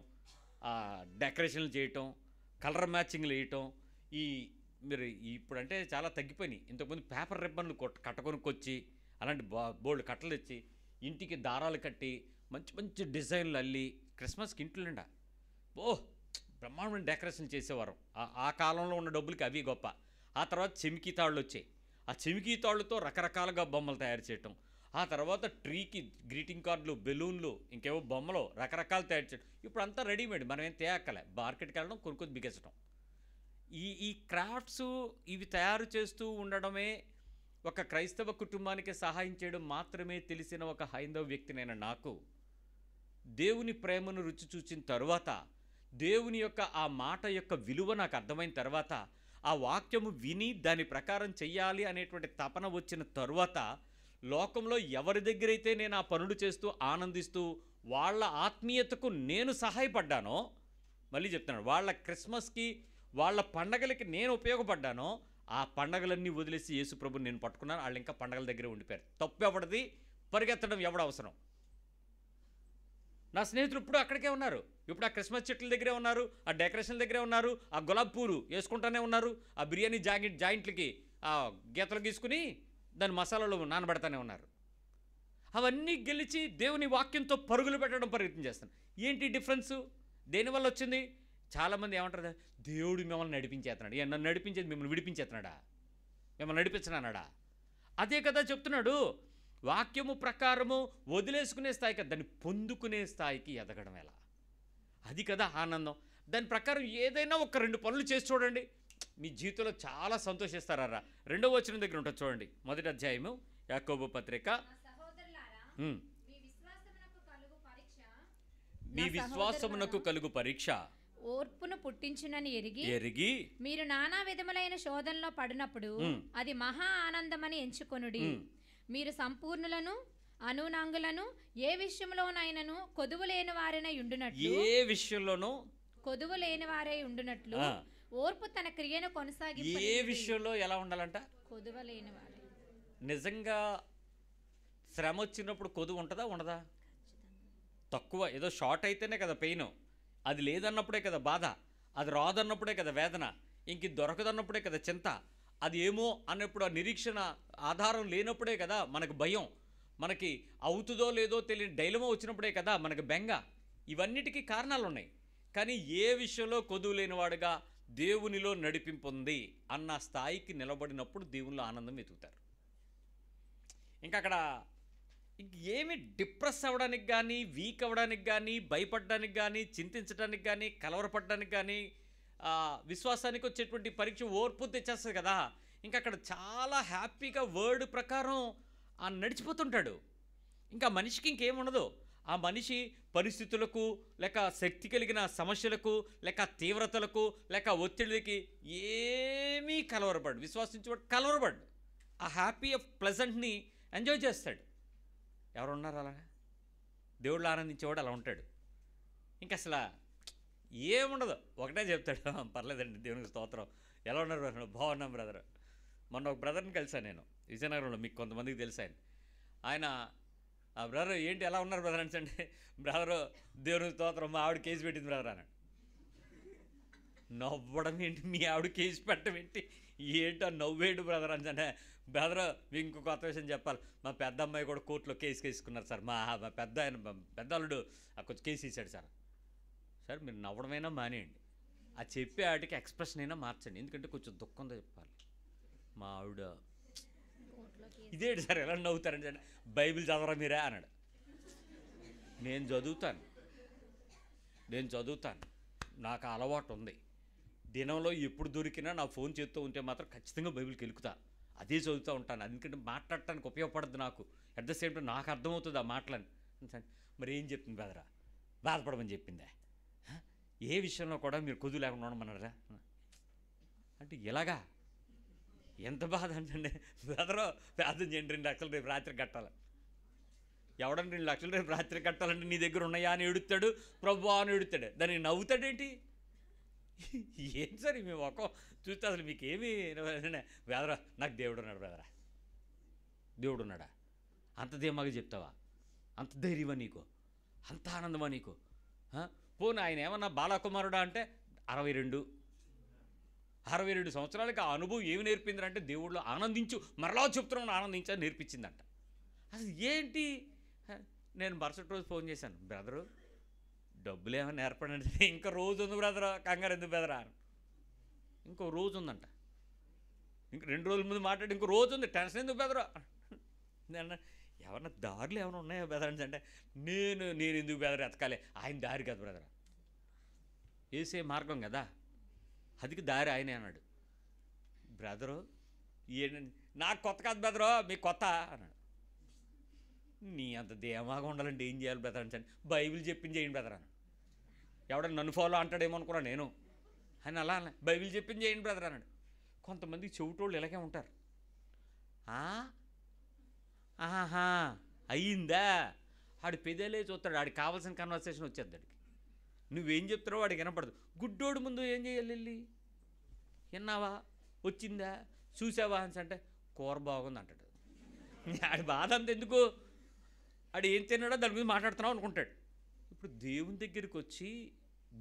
డెకరేషన్లు చేయటం, కలర్ మ్యాచింగ్లు వేయటం. ఈ మీరు ఇప్పుడంటే చాలా తగ్గిపోయినాయి. ఇంతకుముందు పేపర్ రిబ్బన్లు కట్టకొనుక్కొచ్చి అలాంటి బోల్డ్ కట్టలు తెచ్చి ఇంటికి దారాలు కట్టి మంచి మంచి డిజైన్లు అల్లి క్రిస్మస్కి ఇంట్లో నిండా బ్రహ్మాండమైన డెకరేషన్ చేసేవారు. ఆ కాలంలో ఉన్న డబ్బులకి అవి గొప్ప. ఆ తర్వాత చెమికీ తాళ్ళు వచ్చాయి. ఆ చెమికీ తాళ్ళతో రకరకాలుగా బొమ్మలు తయారు చేయటం. ఆ తర్వాత ట్రీకి గ్రీటింగ్ కార్డులు, బెలూన్లు, ఇంకేవో బొమ్మలు రకరకాలు తయారు చేయడం. ఇప్పుడు అంతా రెడీమేడ్, మనం ఏం తేయక్కలే, మార్కెట్కి వెళ్ళడం, కొనుక్కొని బిగించడం. ఈ క్రాఫ్ట్స్ ఇవి తయారు చేస్తూ ఉండడమే ఒక క్రైస్తవ కుటుంబానికి సహాయం చేయడం మాత్రమే తెలిసిన ఒక హైందవ వ్యక్తినైన నాకు దేవుని ప్రేమను రుచి చూచిన తరువాత, దేవుని యొక్క ఆ మాట యొక్క విలువ నాకు అర్థమైన తర్వాత, ఆ వాక్యము విని దాని ప్రకారం చెయ్యాలి అనేటువంటి తపన వచ్చిన తరువాత, లోకంలో ఎవరి దగ్గరైతే నేను ఆ పనులు చేస్తూ ఆనందిస్తూ వాళ్ళ ఆత్మీయతకు నేను సహాయపడ్డానో, మళ్ళీ చెప్తున్నాను, వాళ్ళ క్రిస్మస్కి వాళ్ళ పండగలకి నేను ఉపయోగపడ్డానో, ఆ పండగలన్నీ వదిలేసి యేసుప్రభుని నేను పట్టుకున్నాను. వాళ్ళు ఇంకా పండగల దగ్గరే ఉండిపోయారు. తప్పు ఎవడది, పరిగెత్తడం ఎవడ అవసరం. నా స్నేహితులు ఇప్పుడు అక్కడికే ఉన్నారు. ఇప్పుడు ఆ క్రిస్మస్ చెట్ల దగ్గరే ఉన్నారు, ఆ డెకరేషన్ దగ్గరే ఉన్నారు, ఆ గులాబీ పూలు వేసుకుంటూనే ఉన్నారు, ఆ బిర్యానీ జాయింట్లకి ఆ గీతలు గీసుకుని దాని మసాలాలు నానబెడతానే ఉన్నారు. అవన్నీ గెలిచి దేవుని వాక్యంతో పరుగులు పెట్టడం ప్రయత్నం చేస్తాను. ఏంటి డిఫరెన్సు? దేనివల్ల వచ్చింది? చాలామంది ఏమంటారు, దేవుడు మిమ్మల్ని నడిపించేస్తున్నాడు. నన్ను నడిపించేది మిమ్మల్ని విడిపించేస్తున్నాడా? మిమ్మల్ని నడిపించనన్నాడా? అదే కదా చెప్తున్నాడు. వాక్యము ప్రకారము వదిలేసుకునే స్థాయి కదా, దాన్ని పొందుకునే స్థాయికి ఎదగడం ఎలా? అది కదా ఆనందం. దాని ప్రకారం ఏదైనా ఒక 2 పనులు చేసి చూడండి, మీ జీవితంలో చాలా సంతోషిస్తారా. 2వ వచనం దగ్గర ఉంటుంది చూడండి, 1వ అధ్యాయము యాకోబు పత్రిక. మీ విశ్వాసమునకు కలుగు పరీక్ష ఓర్పును పుట్టించునని ఎరిగి మీరు నానా విధములైన శోధనలో పడినప్పుడు అది మహా ఆనందమని ఎంచుకొనుడి. మీరు సంపూర్ణులను అనునాంగులను ఏ విషయంలోనైనను కొదువు లేని వారైనా ఉండునట్లు, ఏ విషయంలోనూ కొదువు లేని వారై ఉండునట్లు ఓర్పు తన క్రియను కొనసాగించు. ఏ విషయంలో ఎలా ఉండాలంట? కొదువ లేని వారే. నిజంగా శ్రమ వచ్చినప్పుడు కొదువు ఉంటుందా ఉండదా? తక్కువ, ఏదో షార్ట్ అయితేనే కదా పెయిన్, అది లేదన్నప్పుడే కదా బాధ, అది రాదన్నప్పుడే కదా వేదన, ఇంక దొరకదన్నప్పుడే కదా చింత, అది ఏమో అన్నప్పుడు ఆ నిరీక్షణ ఆధారం లేనప్పుడే కదా మనకు భయం, మనకి అవుతుందో లేదో తెలియని డైలమా వచ్చినప్పుడే కదా మనకు బెంగ. ఇవన్నిటికీ కారణాలు ఉన్నాయి. కానీ ఏ విషయంలో కొదువు లేనివాడుగా దేవునిలో నడిపింపుంది అన్న స్థాయికి నిలబడినప్పుడు దేవునిలో ఆనందం వెతుకుతారు. ఇంకా అక్కడ ఏమి డిప్రెస్ అవ్వడానికి కానీ, వీక్ అవ్వడానికి కానీ, భయపడడానికి కానీ, చింతించడానికి కానీ, కలవరపడడానికి కానీ, విశ్వాసానికి వచ్చేటువంటి పరీక్ష ఓర్పు తెచ్చేస్తుంది కదా. ఇంకా అక్కడ చాలా హ్యాపీగా వర్డ్ ప్రకారం నడిచిపోతుంటాడు. ఇంకా మనిషికి ఇంకేముండదు. ఆ మనిషి పరిస్థితులకు, లేక శక్తి కలిగిన సమస్యలకు, లేక తీవ్రతలకు, లేక ఒత్తిడికి ఏమీ కలవరపడు. విశ్వాసించేవాడు కలవరపడు. ఆ హ్యాపీ ఆఫ్ ప్లెజెంట్ని ఎంజాయ్ చేస్తాడు. ఎవరున్నారు అలాగా? దేవుళ్ళు ఆనందించేవాడు అలా ఉంటాడు. ఇంకా అసలు ఏముండదు, ఒకటే చెప్తాడు, పర్లేదండి దేవునికి స్తోత్రం, ఎలా ఉన్నారు బ్రదర్? బాగున్నాం బ్రదర్. మొన్న ఒక బ్రదర్ని కలిసాను నేను విజయనగరంలో, మీకు కొంతమందికి తెలుసు ఆయన. ఆ బ్రదర్ ఏంటి ఎలా ఉన్నారు బ్రదర్ అంటే, బ్రదరు దేవునికి స్తోత్రం, మా ఆవిడ కేసు పెట్టింది బ్రదర్ అన్నాడు. నవ్వడం ఏంటి, మీ ఆవిడ కేసు పెట్టడం ఏంటి, ఏంటో నవ్వేడు బ్రదర్ అంటే, బ్రదర్ మీకు ఇంకో కొత్త విషయం చెప్పాలి, మా పెద్ద అమ్మాయి కూడా కోర్టులో కేసు వేసుకున్నారు సార్, మా పెద్ద ఆయన పెద్ద అల్లుడు కొంచెం కేసు ఇచ్చాడు సార్. సార్ మీరు నవ్వడమైనా మానేయండి, ఆ చెప్పే వాటికి ఎక్స్ప్రెషన్ అయినా మార్చండి, ఎందుకంటే కొంచెం దుఃఖంతో చెప్పాలి. మా ఆవిడ ఇదేంటి సార్ ఎలా నవ్వుతారంటే, బైబిల్ చదవరా మీరే అన్నాడు. నేను చదువుతాను, నాకు అలవాటు ఉంది. దినంలో ఎప్పుడు దొరికినా నా ఫోన్ చేస్తూ ఉంటే మాత్రం ఖచ్చితంగా బైబిల్కి వెలుకుతా, అదే చదువుతూ ఉంటాను. ఎందుకంటే మాట్లాడటానికి ఉపయోగపడుతుంది నాకు, అట్ ద సేమ్ టైం నాకు అర్థమవుతుంది ఆ మాటలని. మరి ఏం చెప్తుంది బెదరా, బాధపడమని చెప్పిందా? ఏ విషయంలో కూడా మీరు కొద్దు లేకుండా ఉండమన్నారా అంటే, ఎలాగా ఎంత బాధ అంటే, బెదరో ప్రార్థన చేయండి, 2 లక్షలు రేపు రాత్రి కట్టాలి. ఎవడన్నా 2 లక్షలు రేపు రాత్రి కట్టాలంటే నీ దగ్గర ఉన్నాయా అని ఎడుతాడు, ప్రభువా అని ఎడుతాడు. దానికి నవ్వుతాడేంటి? ఏం సార్ మీ ఒక చూస్తే అసలు మీకేమీ బెదరా? నాకు దేవుడు ఉన్నాడు బెదరా, దేవుడు ఉన్నాడా? అంత ధీమాగా చెప్తావా? అంత ధైర్యమా నీకు? అంత ఆనందమా నీకు? పోనీ ఆయన ఏమన్నా బాలకుమారుడా అంటే 62 సంవత్సరాలకి ఆ అనుభవం ఏమి నేర్పిందంటే దేవుళ్ళు ఆనందించు, మరలా చెప్తున్నాను ఆనందించని నేర్పించిందంట. అసలు ఏంటి? నేను మరుసటి రోజు ఫోన్ చేశాను, బ్రదరు డబ్బులు ఏమైనా ఏర్పడండి. ఇంకా రోజు ఉంది బ్రదరా, కంగారు ఎందుకు బెదరా? ఇంకో రోజు ఉందంట. ఇంక 2 రోజుల ముందు మాట్లాడి ఇంకో రోజు ఉంది, టెన్షన్ ఎందుకు బెదరా? నేను ఎవరన్నా దారులు ఏమైనా ఉన్నాయో బెదర్ అంటే నేను ఎందుకు బెదర్ ఎతకాలి? ఆయన దారి కదా బ్రదర్, వేసే మార్గం కదా, అదికి దారి ఆయనే అన్నాడు. బ్రదరు ఏంటండి నాకు కొత్త కాదు బ్రదరు, మీకు కొత్త అన్నాడు. నీ అంత ధీమాగా ఉండాలంటే ఏం చేయాలి బ్రదర్ అంటే బైబిల్ చెప్పింది చేయండి బ్రదర్ అన్నాడు. ఎవడన్నా నన్ను ఫాలో అంటాడేమో అనుకున్నా నేను. ఆయన అలా అన్న బైబిల్ చెప్పింది చేయండి బ్రదర్ అన్నాడు. కొంతమంది చెవిటోళ్ళు ఇలాగే ఉంటారు. ఆహా అయ్యిందా? ఆడు పెదేలే చూస్తాడు, ఆడికి కావాల్సిన కన్వర్సేషన్ వచ్చేది ఆడికి. నువ్వేం చెప్తారో వాడికి వినపడదు. గుడ్డోడు ముందు ఏం చేయాలి? వెళ్ళి విన్నావా, వచ్చిందా, చూసావా అని అంటే కూర బాగుంది అంటాడు. ఆడి బాధ అంత ఎందుకు? ఆడు ఏం తిన్నాడో దాని మీద మాట్లాడుతున్నావు అనుకుంటాడు. ఇప్పుడు దేవుని దగ్గరికి వచ్చి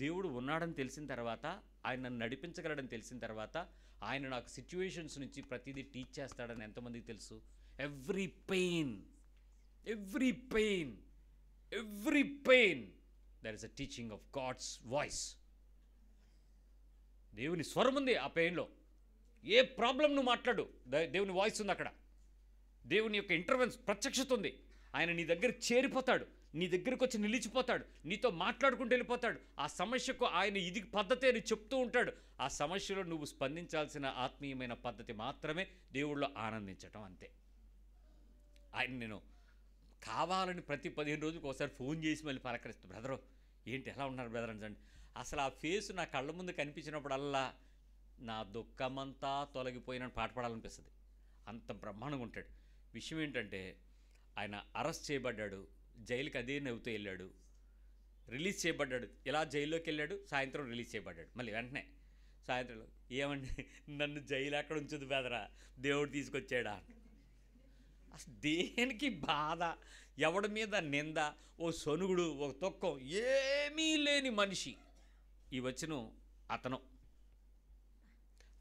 దేవుడు ఉన్నాడని తెలిసిన తర్వాత, ఆయన నన్ను నడిపించగలడని తెలిసిన తర్వాత, ఆయన నాకు సిచ్యువేషన్స్ నుంచి ప్రతిదీ టీచ్ చేస్తాడని ఎంతమందికి తెలుసు? Every pain there is a teaching of God's voice. దేవుని స్వరం ఉంది ఆ పెయిన్లో. ఏ ప్రాబ్లం నువ్వు మాట్లాడు, దేవుని వాయిస్ ఉంది అక్కడ. దేవుని యొక్క ఇంటర్వెన్స్ ప్రత్యక్షత ఉంది. ఆయన నీ దగ్గర చేరిపోతాడు, నీ దగ్గరకు వచ్చి నిలిచిపోతాడు, నీతో మాట్లాడుకుంటూ వెళ్ళిపోతాడు. ఆ సమస్యకు ఆయన ఇది పద్ధతి అని చెప్తూ ఉంటాడు. ఆ సమస్యలో నువ్వు స్పందించాల్సిన ఆత్మీయమైన పద్ధతి మాత్రమే దేవుళ్ళో ఆనందించటం, అంతే. ఆయన నేను కావాలని ప్రతి 15 రోజులకు ఒకసారి ఫోన్ చేసి మళ్ళీ పలకరిస్తాను, బ్రదరు ఏంటి ఎలా ఉన్నారు బ్రదర్ అని. అసలు ఆ ఫేస్ నా కళ్ళ ముందు కనిపించినప్పుడల్లా నా దుఃఖమంతా తొలగిపోయినట్టు పాట పాడాలనిపిస్తుంది. అంత బ్రహ్మాండంగా ఉంటాడు. విషయం ఏంటంటే ఆయన అరెస్ట్ చేయబడ్డాడు, జైలుకి అదే నవ్వుతూ వెళ్ళాడు, రిలీజ్ చేయబడ్డాడు. ఇలా జైల్లోకి వెళ్ళాడు, సాయంత్రం రిలీజ్ చేయబడ్డాడు. మళ్ళీ వెంటనే సాయంత్రంలో ఏమండి నన్ను జైలు అక్కడ ఉంచదు బెదరా, దేవుడు తీసుకొచ్చాడా. అసలు దేనికి బాధ, ఎవడి మీద నింద, ఓ సొనుగుడు, ఓ తొక్కం ఏమీ లేని మనిషి ఈ వచ్చిన అతను.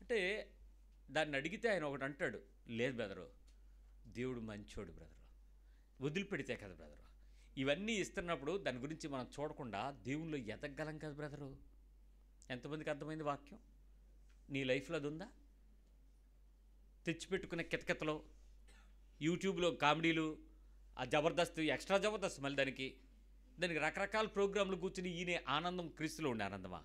అంటే దాన్ని అడిగితే ఆయన ఒకటి అంటాడు, లేదు బ్రదరు దేవుడు మంచోడు బ్రదరు, వదిలిపెడితే కదా బ్రదరు. ఇవన్నీ ఇస్తున్నప్పుడు దాని గురించి మనం చూడకుండా దేవుళ్ళు ఎదగలం కదా బ్రదరు. ఎంతమందికి అర్థమైంది వాక్యం? నీ లైఫ్లో అది ఉందా? తెచ్చిపెట్టుకునే కితకితలో యూట్యూబ్లో కామెడీలు, ఆ జబర్దస్త్, ఎక్స్ట్రా జబర్దస్త్, మళ్ళీ దానికి రకరకాల ప్రోగ్రాంలు కూర్చుని ఈయనే ఆనందం క్రీస్తులో ఉండే ఆనందమా?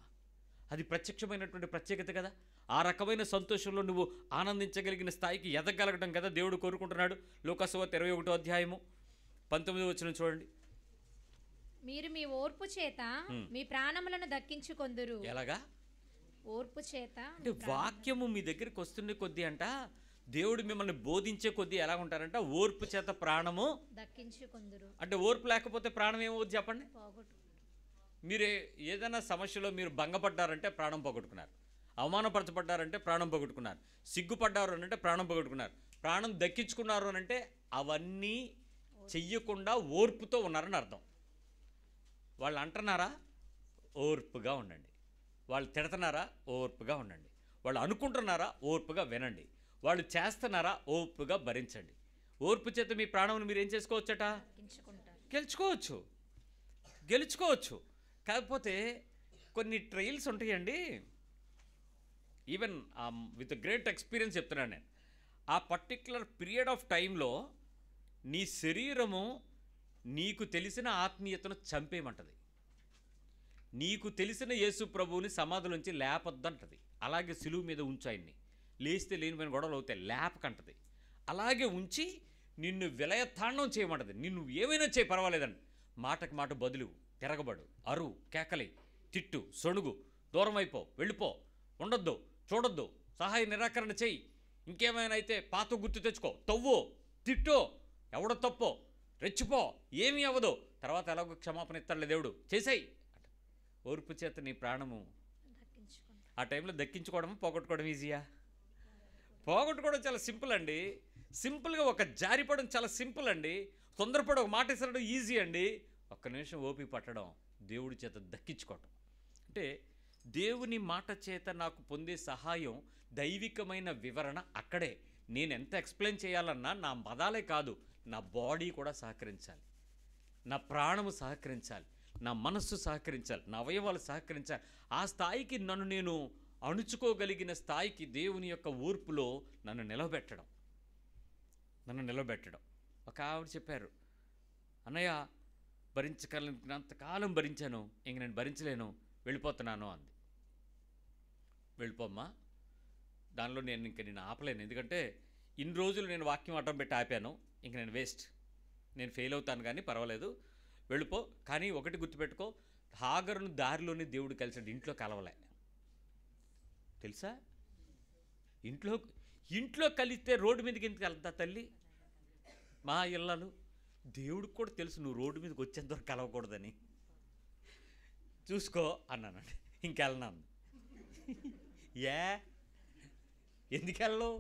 అది ప్రత్యక్షమైనటువంటి ప్రత్యేకత కదా. ఆ రకమైన సంతోషంలో నువ్వు ఆనందించగలిగిన స్థాయికి ఎదగలగడం కదా దేవుడు కోరుకుంటున్నాడు. లోకాసువార్త 21వ అధ్యాయము 19వ వచనం చూడండి. మీరు మీ ఓర్పు చేత మీ ప్రాణములను దక్కించుకొందురు. ఎలాగా? ఓర్పు చేత. అంటే వాక్యము మీ దగ్గరికి వస్తున్న కొద్దీ అంట, దేవుడు మిమ్మల్ని బోధించే కొద్దీ ఎలా ఉంటారంట, ఓర్పు చేత ప్రాణము దక్కించుకొందురు. అంటే ఓర్పు లేకపోతే ప్రాణం ఏమవుద్ది చెప్పండి? మీరే ఏదైనా సమస్యలో మీరు భంగపడ్డారంటే ప్రాణం పోగొట్టుకున్నారు, అవమానపరచబడ్డారంటే ప్రాణం పోగొట్టుకున్నారు, సిగ్గుపడ్డారు అని అంటే ప్రాణం పోగొట్టుకున్నారు, ప్రాణం దక్కించుకున్నారు అని అంటే అవన్నీ చెయ్యకుండా ఓర్పుతో ఉన్నారని అర్థం. వాళ్ళు అంటున్నారా? ఓర్పుగా ఉండండి. వాళ్ళు తిడుతున్నారా? ఓర్పుగా ఉండండి. వాళ్ళు అనుకుంటున్నారా? ఓర్పుగా వినండి. వాళ్ళు చేస్తున్నారా? ఓర్పుగా భరించండి. ఓర్పు చేత మీ ప్రాణం మీరు ఏం చేసుకోవచ్చట? గెలుచుకోవచ్చు. కాకపోతే కొన్ని ట్రయల్స్ ఉంటాయండి. ఈవెన్ విత్ గ్రేట్ ఎక్స్పీరియన్స్ చెప్తున్నాను నేను. ఆ పర్టిక్యులర్ పీరియడ్ ఆఫ్ టైంలో నీ శరీరము నీకు తెలిసిన ఆత్మీయతను చంపేయమంటది. నీకు తెలిసిన యేసు ప్రభువుని సమాధిలోంచి లేపొద్దంటది. అలాగే సిలువు మీద ఉంచు ఆయన్ని. లేస్తే లేనిపోయిన గొడవలు అవుతాయి, లేపకంటది. అలాగే ఉంచి నిన్ను విలయతాండం చేయమంటది. నిన్ను ఏమైనా చేయి పర్వాలేదండి. మాటకు మాట బదులు, తిరగబడు, అరు, కేకలి, తిట్టు, సొణుగు, దూరం అయిపో, వెళ్ళిపో, ఉండొద్దు, చూడొద్దు, సహాయ నిరాకరణ చెయ్యి, ఇంకేమైనా అయితే పాత గుర్తు తెచ్చుకో, తవ్వో, తిట్టో, ఎవడో తప్పో, రెచ్చిపో, ఏమీ అవ్వదు, తర్వాత ఎలాగో క్షమాపణ ఇస్తాడులే దేవుడు, చేసేయి. ఓర్పు చేత నీ ప్రాణము ఆ టైంలో దక్కించుకోవడం పోగొట్టుకోవడం ఈజీయా? పోగొట్టుకోవడం చాలా సింపుల్ అండి. సింపుల్గా ఒక జారిపడడం చాలా సింపుల్ అండి. తొందరపడి ఒక మాట ఇసరడం ఈజీ అండి. ఒక్క నిమిషం ఓపిక పట్టడం, దేవుడి చేత దక్కించుకోవటం. అంటే దేవుని మాట చేత నాకు పొందే సహాయం, దైవికమైన వివరణ అక్కడే. నేను ఎంత ఎక్స్ప్లెయిన్ చేయాలన్నా నా పదాలే కాదు, నా బాడీ కూడా సహకరించాలి, నా ప్రాణము సహకరించాలి, నా మనస్సు సహకరించాలి, నా అవయవాలు సహకరించాలి. ఆ స్థాయికి నన్ను నేను అణుచుకోగలిగిన స్థాయికి దేవుని యొక్క ఓర్పులో నన్ను నిలబెట్టడం. ఒక ఆవిడ చెప్పారు, అన్నయ్య భరించగలిగినంతకాలం భరించాను, ఇంక నేను భరించలేను, వెళ్ళిపోతున్నాను అంది. వెళ్ళిపోమ్మా, దానిలో నేను ఆపలేను. ఎందుకంటే ఇన్ని రోజులు నేను వాక్యం అడ్డం పెట్టి ఆపాను, ఇంక నేను వేస్ట్, నేను ఫెయిల్ అవుతాను, కానీ పర్వాలేదు, వెళ్ళిపో. కానీ ఒకటి గుర్తుపెట్టుకో, హాగరును దారిలోనే దేవుడు కలిసాడు, ఇంట్లో కలవలే. తెలుసా? ఇంట్లో కలిస్తే రోడ్డు మీదకి ఎందుకు వెళ్తా తల్లి? మా ఇళ్ళలు దేవుడికి కూడా తెలుసు నువ్వు రోడ్డు మీదకి వచ్చేంతవరకు కలవకూడదని. చూసుకో అన్నానండి. ఇంకెళ్ళనాను. ఎందుకు వెళ్ళవు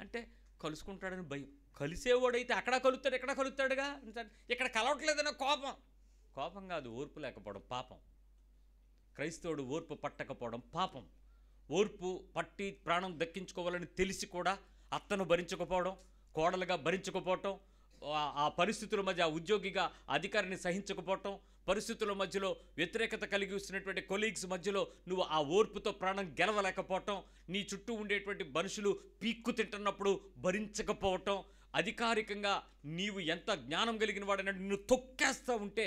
అంటే కలుసుకుంటాడని భయం. కలిసేవాడైతే అక్కడ కలుస్తాడు, ఇక్కడ కలుస్తాడుగా. ఇక్కడ కలవట్లేదన్న కోపం కాదు, ఓర్పు లేకపోవడం పాపం. క్రైస్తవుడు ఓర్పు పట్టకపోవడం పాపం. ఓర్పు పట్టి ప్రాణం దక్కించుకోవాలని తెలిసి కూడా అత్తను భరించకపోవడం, కోడలుగా భరించకపోవటం, ఆ పరిస్థితుల మధ్య ఆ ఉద్యోగిగా అధికారిని సహించకపోవటం, పరిస్థితుల మధ్యలో వ్యతిరేకత కలిగి వస్తున్నటువంటి కొలీగ్స్ మధ్యలో నువ్వు ఆ ఓర్పుతో ప్రాణం గెలవలేకపోవటం, నీ చుట్టూ ఉండేటువంటి మనుషులు పీక్కు తింటున్నప్పుడు భరించకపోవటం, అధికారికంగా నీవు ఎంత జ్ఞానం కలిగిన వాడైనా నిన్ను తొక్కేస్తూ ఉంటే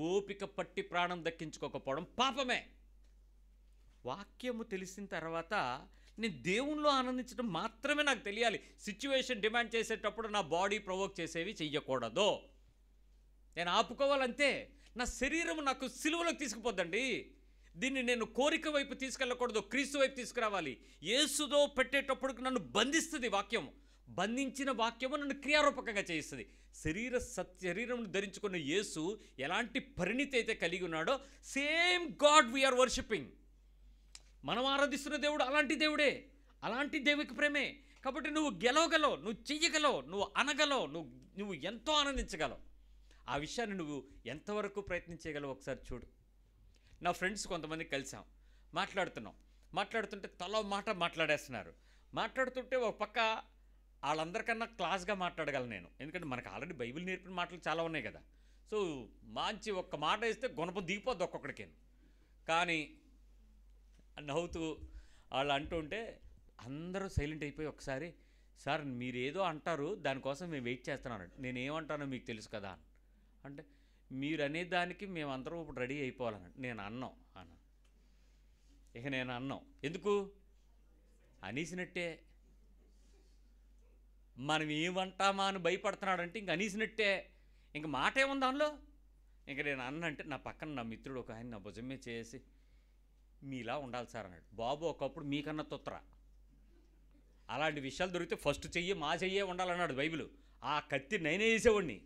ఓపిక పట్టి ప్రాణం దక్కించుకోకపోవడం పాపమే. వాక్యము తెలిసిన తర్వాత నేను దేవుణ్ణిలో ఆనందించడం మాత్రమే నాకు తెలియాలి. సిచ్యువేషన్ డిమాండ్ చేసేటప్పుడు నా బాడీ ప్రొవోక్ చేసేవి చెయ్యకూడదు, నేను ఆపుకోవాలంతే. నా శరీరం నాకు సిలువలోకి తీసుకుపోద్దండి. దీన్ని నేను కోరిక వైపు తీసుకెళ్ళకూడదు, క్రీస్తు వైపు తీసుకురావాలి. యేసుతో పెట్టేటప్పుడు నన్ను బంధిస్తుంది వాక్యం. బంధించిన వాక్యము నన్ను క్రియారూపకంగా చేయిస్తుంది. శరీరం ధరించుకున్న యేసు ఎలాంటి పరిణితి అయితే కలిగి ఉన్నాడో, సేమ్ గాడ్ వీఆర్ వర్షిపింగ్. మనం ఆరాధిస్తున్న దేవుడు అలాంటి దేవుడే, అలాంటి దైవిక ప్రేమే. కాబట్టి నువ్వు గెలవగలవు, నువ్వు చెయ్యగలవు, నువ్వు అనగలవు, నువ్వు ఎంతో ఆనందించగలవు. ఆ విషయాన్ని నువ్వు ఎంతవరకు ప్రయత్నించగలవు ఒకసారి చూడు. నా ఫ్రెండ్స్ కొంతమంది కలిసాం, మాట్లాడుతుంటే తల మాట మాట్లాడేస్తున్నారు. మాట్లాడుతుంటే ఒక పక్క వాళ్ళందరికన్నా క్లాస్గా మాట్లాడగలను నేను, ఎందుకంటే మనకు ఆల్రెడీ బైబిల్ నేర్పిన మాటలు చాలా ఉన్నాయి కదా. సో మంచి ఒక్క మాట వేస్తే గుణపం దిగిపోద్ది ఒక్కొక్కడికి. కానీ నవ్వుతూ వాళ్ళు అంటుంటే అందరూ సైలెంట్ అయిపోయి ఒకసారి, సార్ మీరు ఏదో అంటారు, దానికోసం మేము వెయిట్ చేస్తున్నాను. నేనేమంటానో మీకు తెలుసు కదా అంటే, మీరు అనేదానికి మేమందరం ఇప్పుడు రెడీ అయిపోవాలన్నాడు. నేను అన్నాం ఎందుకు అనేసినట్టే. మనం ఏమంటామా అని భయపడుతున్నాడంటే ఇంక అనేసినట్టే, ఇంక మాట ఏముంది దానిలో. ఇంక నేను అన్నంటే నా పక్కన నా మిత్రుడు ఒక ఆయన నా భుజం మీద చేసి, మీలా ఉండాలి సార్ అన్నాడు. బాబు ఒకప్పుడు మీకన్నా తొత్తరా, అలాంటి విషయాలు దొరికితే ఫస్ట్ చెయ్యి మా చెయ్యే ఉండాలన్నాడు బైబిల్. ఆ కత్తి నేనే వేసేవాడిని,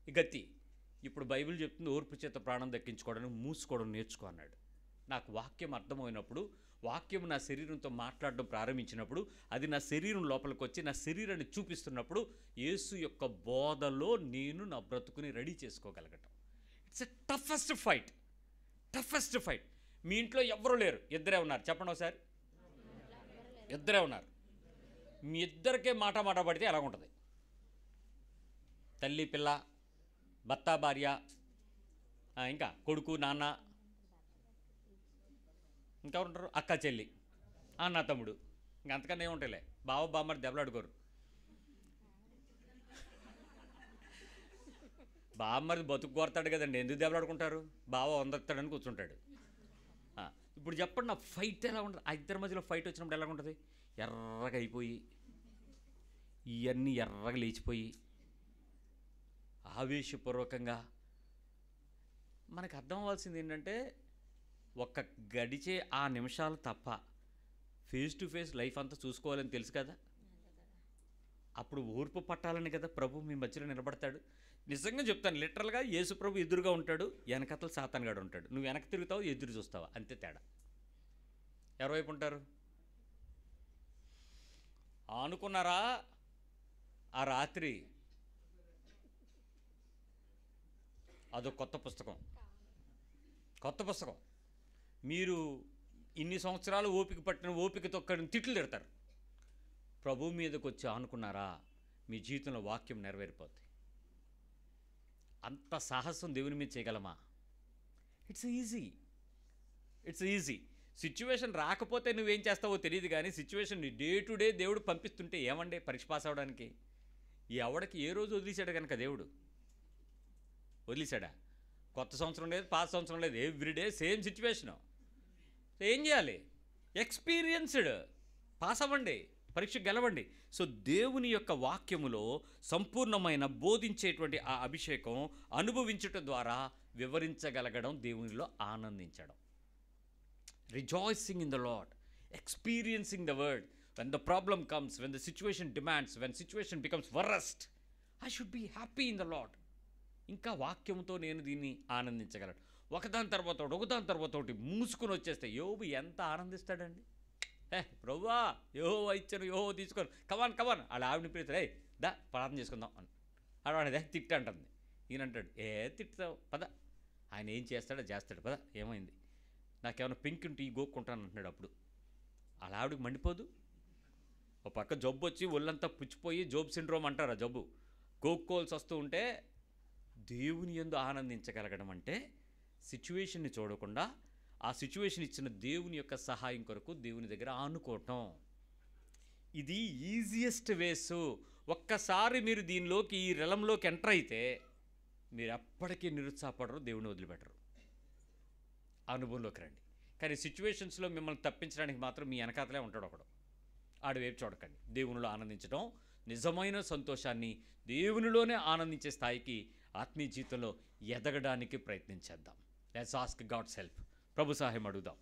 ఈ కత్తి. ఇప్పుడు బైబిల్ చెప్తుంది ఓర్పు చేత ప్రాణం దక్కించుకోవడానికి మూసుకోవడం నేర్చుకో అన్నాడు. నాకు వాక్యం అర్థమైనప్పుడు, వాక్యం నా శరీరంతో మాట్లాడడం ప్రారంభించినప్పుడు, అది నా శరీరం లోపలికి వచ్చి నా శరీరాన్ని చూపిస్తున్నప్పుడు, యేసు యొక్క బోధలో నేను నా బ్రతుకుని రెడీ చేసుకోగలగటం. It's a toughest fight. మీ ఇంట్లో ఎవ్వరూ లేరు, ఇద్దరే ఉన్నారు, చెప్పండి ఒకసారి. ఇద్దరే ఉన్నారు, మీ ఇద్దరికే మాట పడితే ఎలా ఉంటుంది? తల్లి పిల్ల, భర్త భార్య, ఇంకా కొడుకు నాన్న, ఇంకెవరు ఉంటారు? అక్క చెల్లి, అన్న తమ్ముడు, ఇంకంతకన్నా ఏముంటాయిలే. బావ బామ్మని దెబ్బలాడుకోరు. బామ్మది బతుకు కోరతాడు కదండి, ఎందుకు దెబ్బలాడుకుంటారు? బావ వందతాడని కూర్చుంటాడు. ఇప్పుడు చెప్పండి, నా ఫైట్ ఎలా ఉంటుంది? ఆ ఇద్దరి మధ్యలో ఫైట్ వచ్చినప్పుడు ఎలా ఉంటుంది? ఎర్రగా అయిపోయి, ఇవన్నీ ఎర్రగా లేచిపోయి, ఆవేశపూర్వకంగా. మనకు అర్థం అవ్వాల్సింది ఏంటంటే, ఒక్క గడిచే ఆ నిమిషాలు తప్ప ఫేస్ టు ఫేస్ లైఫ్ అంతా చూసుకోవాలని తెలుసు కదా. అప్పుడు ఓర్పు పట్టాలని కదా ప్రభు మీ మధ్యలో నిలబడతాడు. నిజంగా చెప్తాను, లిటరల్గా యేసు ప్రభు ఎదురుగా ఉంటాడు, వెనకతలు సాతానుగాడు ఉంటాడు. నువ్వు వెనక తిరుగుతావు, ఎదురు చూస్తావా, అంతే తేడా. ఎవరి వైపు ఉంటారు? అనుకున్నారా ఆ రాత్రి? అదో కొత్త పుస్తకం. మీరు ఇన్ని సంవత్సరాలు ఓపిక పట్టిన ఓపికతో తిట్లు తిడతారు. ప్రభు మీదకి వచ్చి ఆనుకున్నారా, మీ జీవితంలో వాక్యం నెరవేరిపోతుంది. అంత సాహసం దేవుని మీద చేయగలమా? It's easy. సిచ్యువేషన్ రాకపోతే నువ్వేం చేస్తావో తెలియదు, కానీ సిచ్యువేషన్ డే టు డే దేవుడు పంపిస్తుంటే ఏమండే పరీక్ష పాస్ అవడానికి? ఎవడికి ఏ రోజు వదిలేశాడు కనుక దేవుడు వదిలేశాడా? కొత్త సంవత్సరం లేదు, పాత సంవత్సరం లేదు, ఎవ్రీడే సేమ్ సిచ్యువేషను. ఏం చేయాలి? ఎక్స్పీరియన్స్డ్ పాస్ అవ్వండి, పరీక్ష గెలవండి. సో దేవుని యొక్క వాక్యములో సంపూర్ణమైన బోధించేటువంటి ఆ అభిషేకం అనుభవించటం ద్వారా వివరించగలగడం, దేవునిలో ఆనందించడం. Rejoicing in the Lord, experiencing the word. When the problem comes, when the situation demands, when situation becomes worst, I should be happy in the Lord. ఇంకా వాక్యంతో నేను దీన్ని ఆనందించగలను. ఒకదాని తర్వాత ఒకటి మూసుకుని వచ్చేస్తే యోబు ఎంత ఆనందిస్తాడండి. ప్రభువా యెహోవా ఇచ్చాను, యెహోవా తీసుకోను, కమాన్ వాళ్ళ ఆవిడని పిలుస్తారు, దా ప్రార్థన చేసుకుందాం అని. ఆడవాడిదే తిట్టు అంటుంది. ఈయనంటాడు, తిట్టుతావు పద, ఆయన ఏం చేస్తాడో చేస్తాడు, పద ఏమైంది, నాకేమైనా పెంకి ఉంటే ఈ గోక్కుంటాను అంటున్నాడు. అప్పుడు వాళ్ళ ఆవిడకి మండిపోదు? ఒక పక్క జబ్బు వచ్చి ఒళ్ళంతా పుచ్చిపోయి జోబ్ సిండ్రోమ్ అంటారు, ఆ జబ్బు గోక్కోల్సి వస్తూ ఉంటే దేవుని యందు ఆనందించగలగడం అంటే సిచ్యువేషన్ని చూడకుండా ఆ సిచ్యువేషన్ ఇచ్చిన దేవుని యొక్క సహాయం కొరకు దేవుని దగ్గర ఆనుకోవటం. ఇది ఈజియెస్ట్ వేసు. ఒక్కసారి మీరు దీనిలోకి, ఈ రెలంలోకి ఎంటర్ అయితే మీరు ఎప్పటికీ నిరుత్సాహపడరు, దేవుని వదిలిపెట్టరు. అనుభవంలోకి రండి. కానీ సిచ్యువేషన్స్లో మిమ్మల్ని తప్పించడానికి మాత్రం మీ వెనకాతలే ఉంటాడు ఒకడు. ఆడవైపు చూడకండి. దేవునిలో ఆనందించడం, నిజమైన సంతోషాన్ని దేవునిలోనే ఆనందించే స్థాయికి ఆత్మీయ జీవితంలో ఎదగడానికి ప్రయత్నించేద్దాం. Let's ask God's help. ప్రభు సహాయం అడుగుదాం.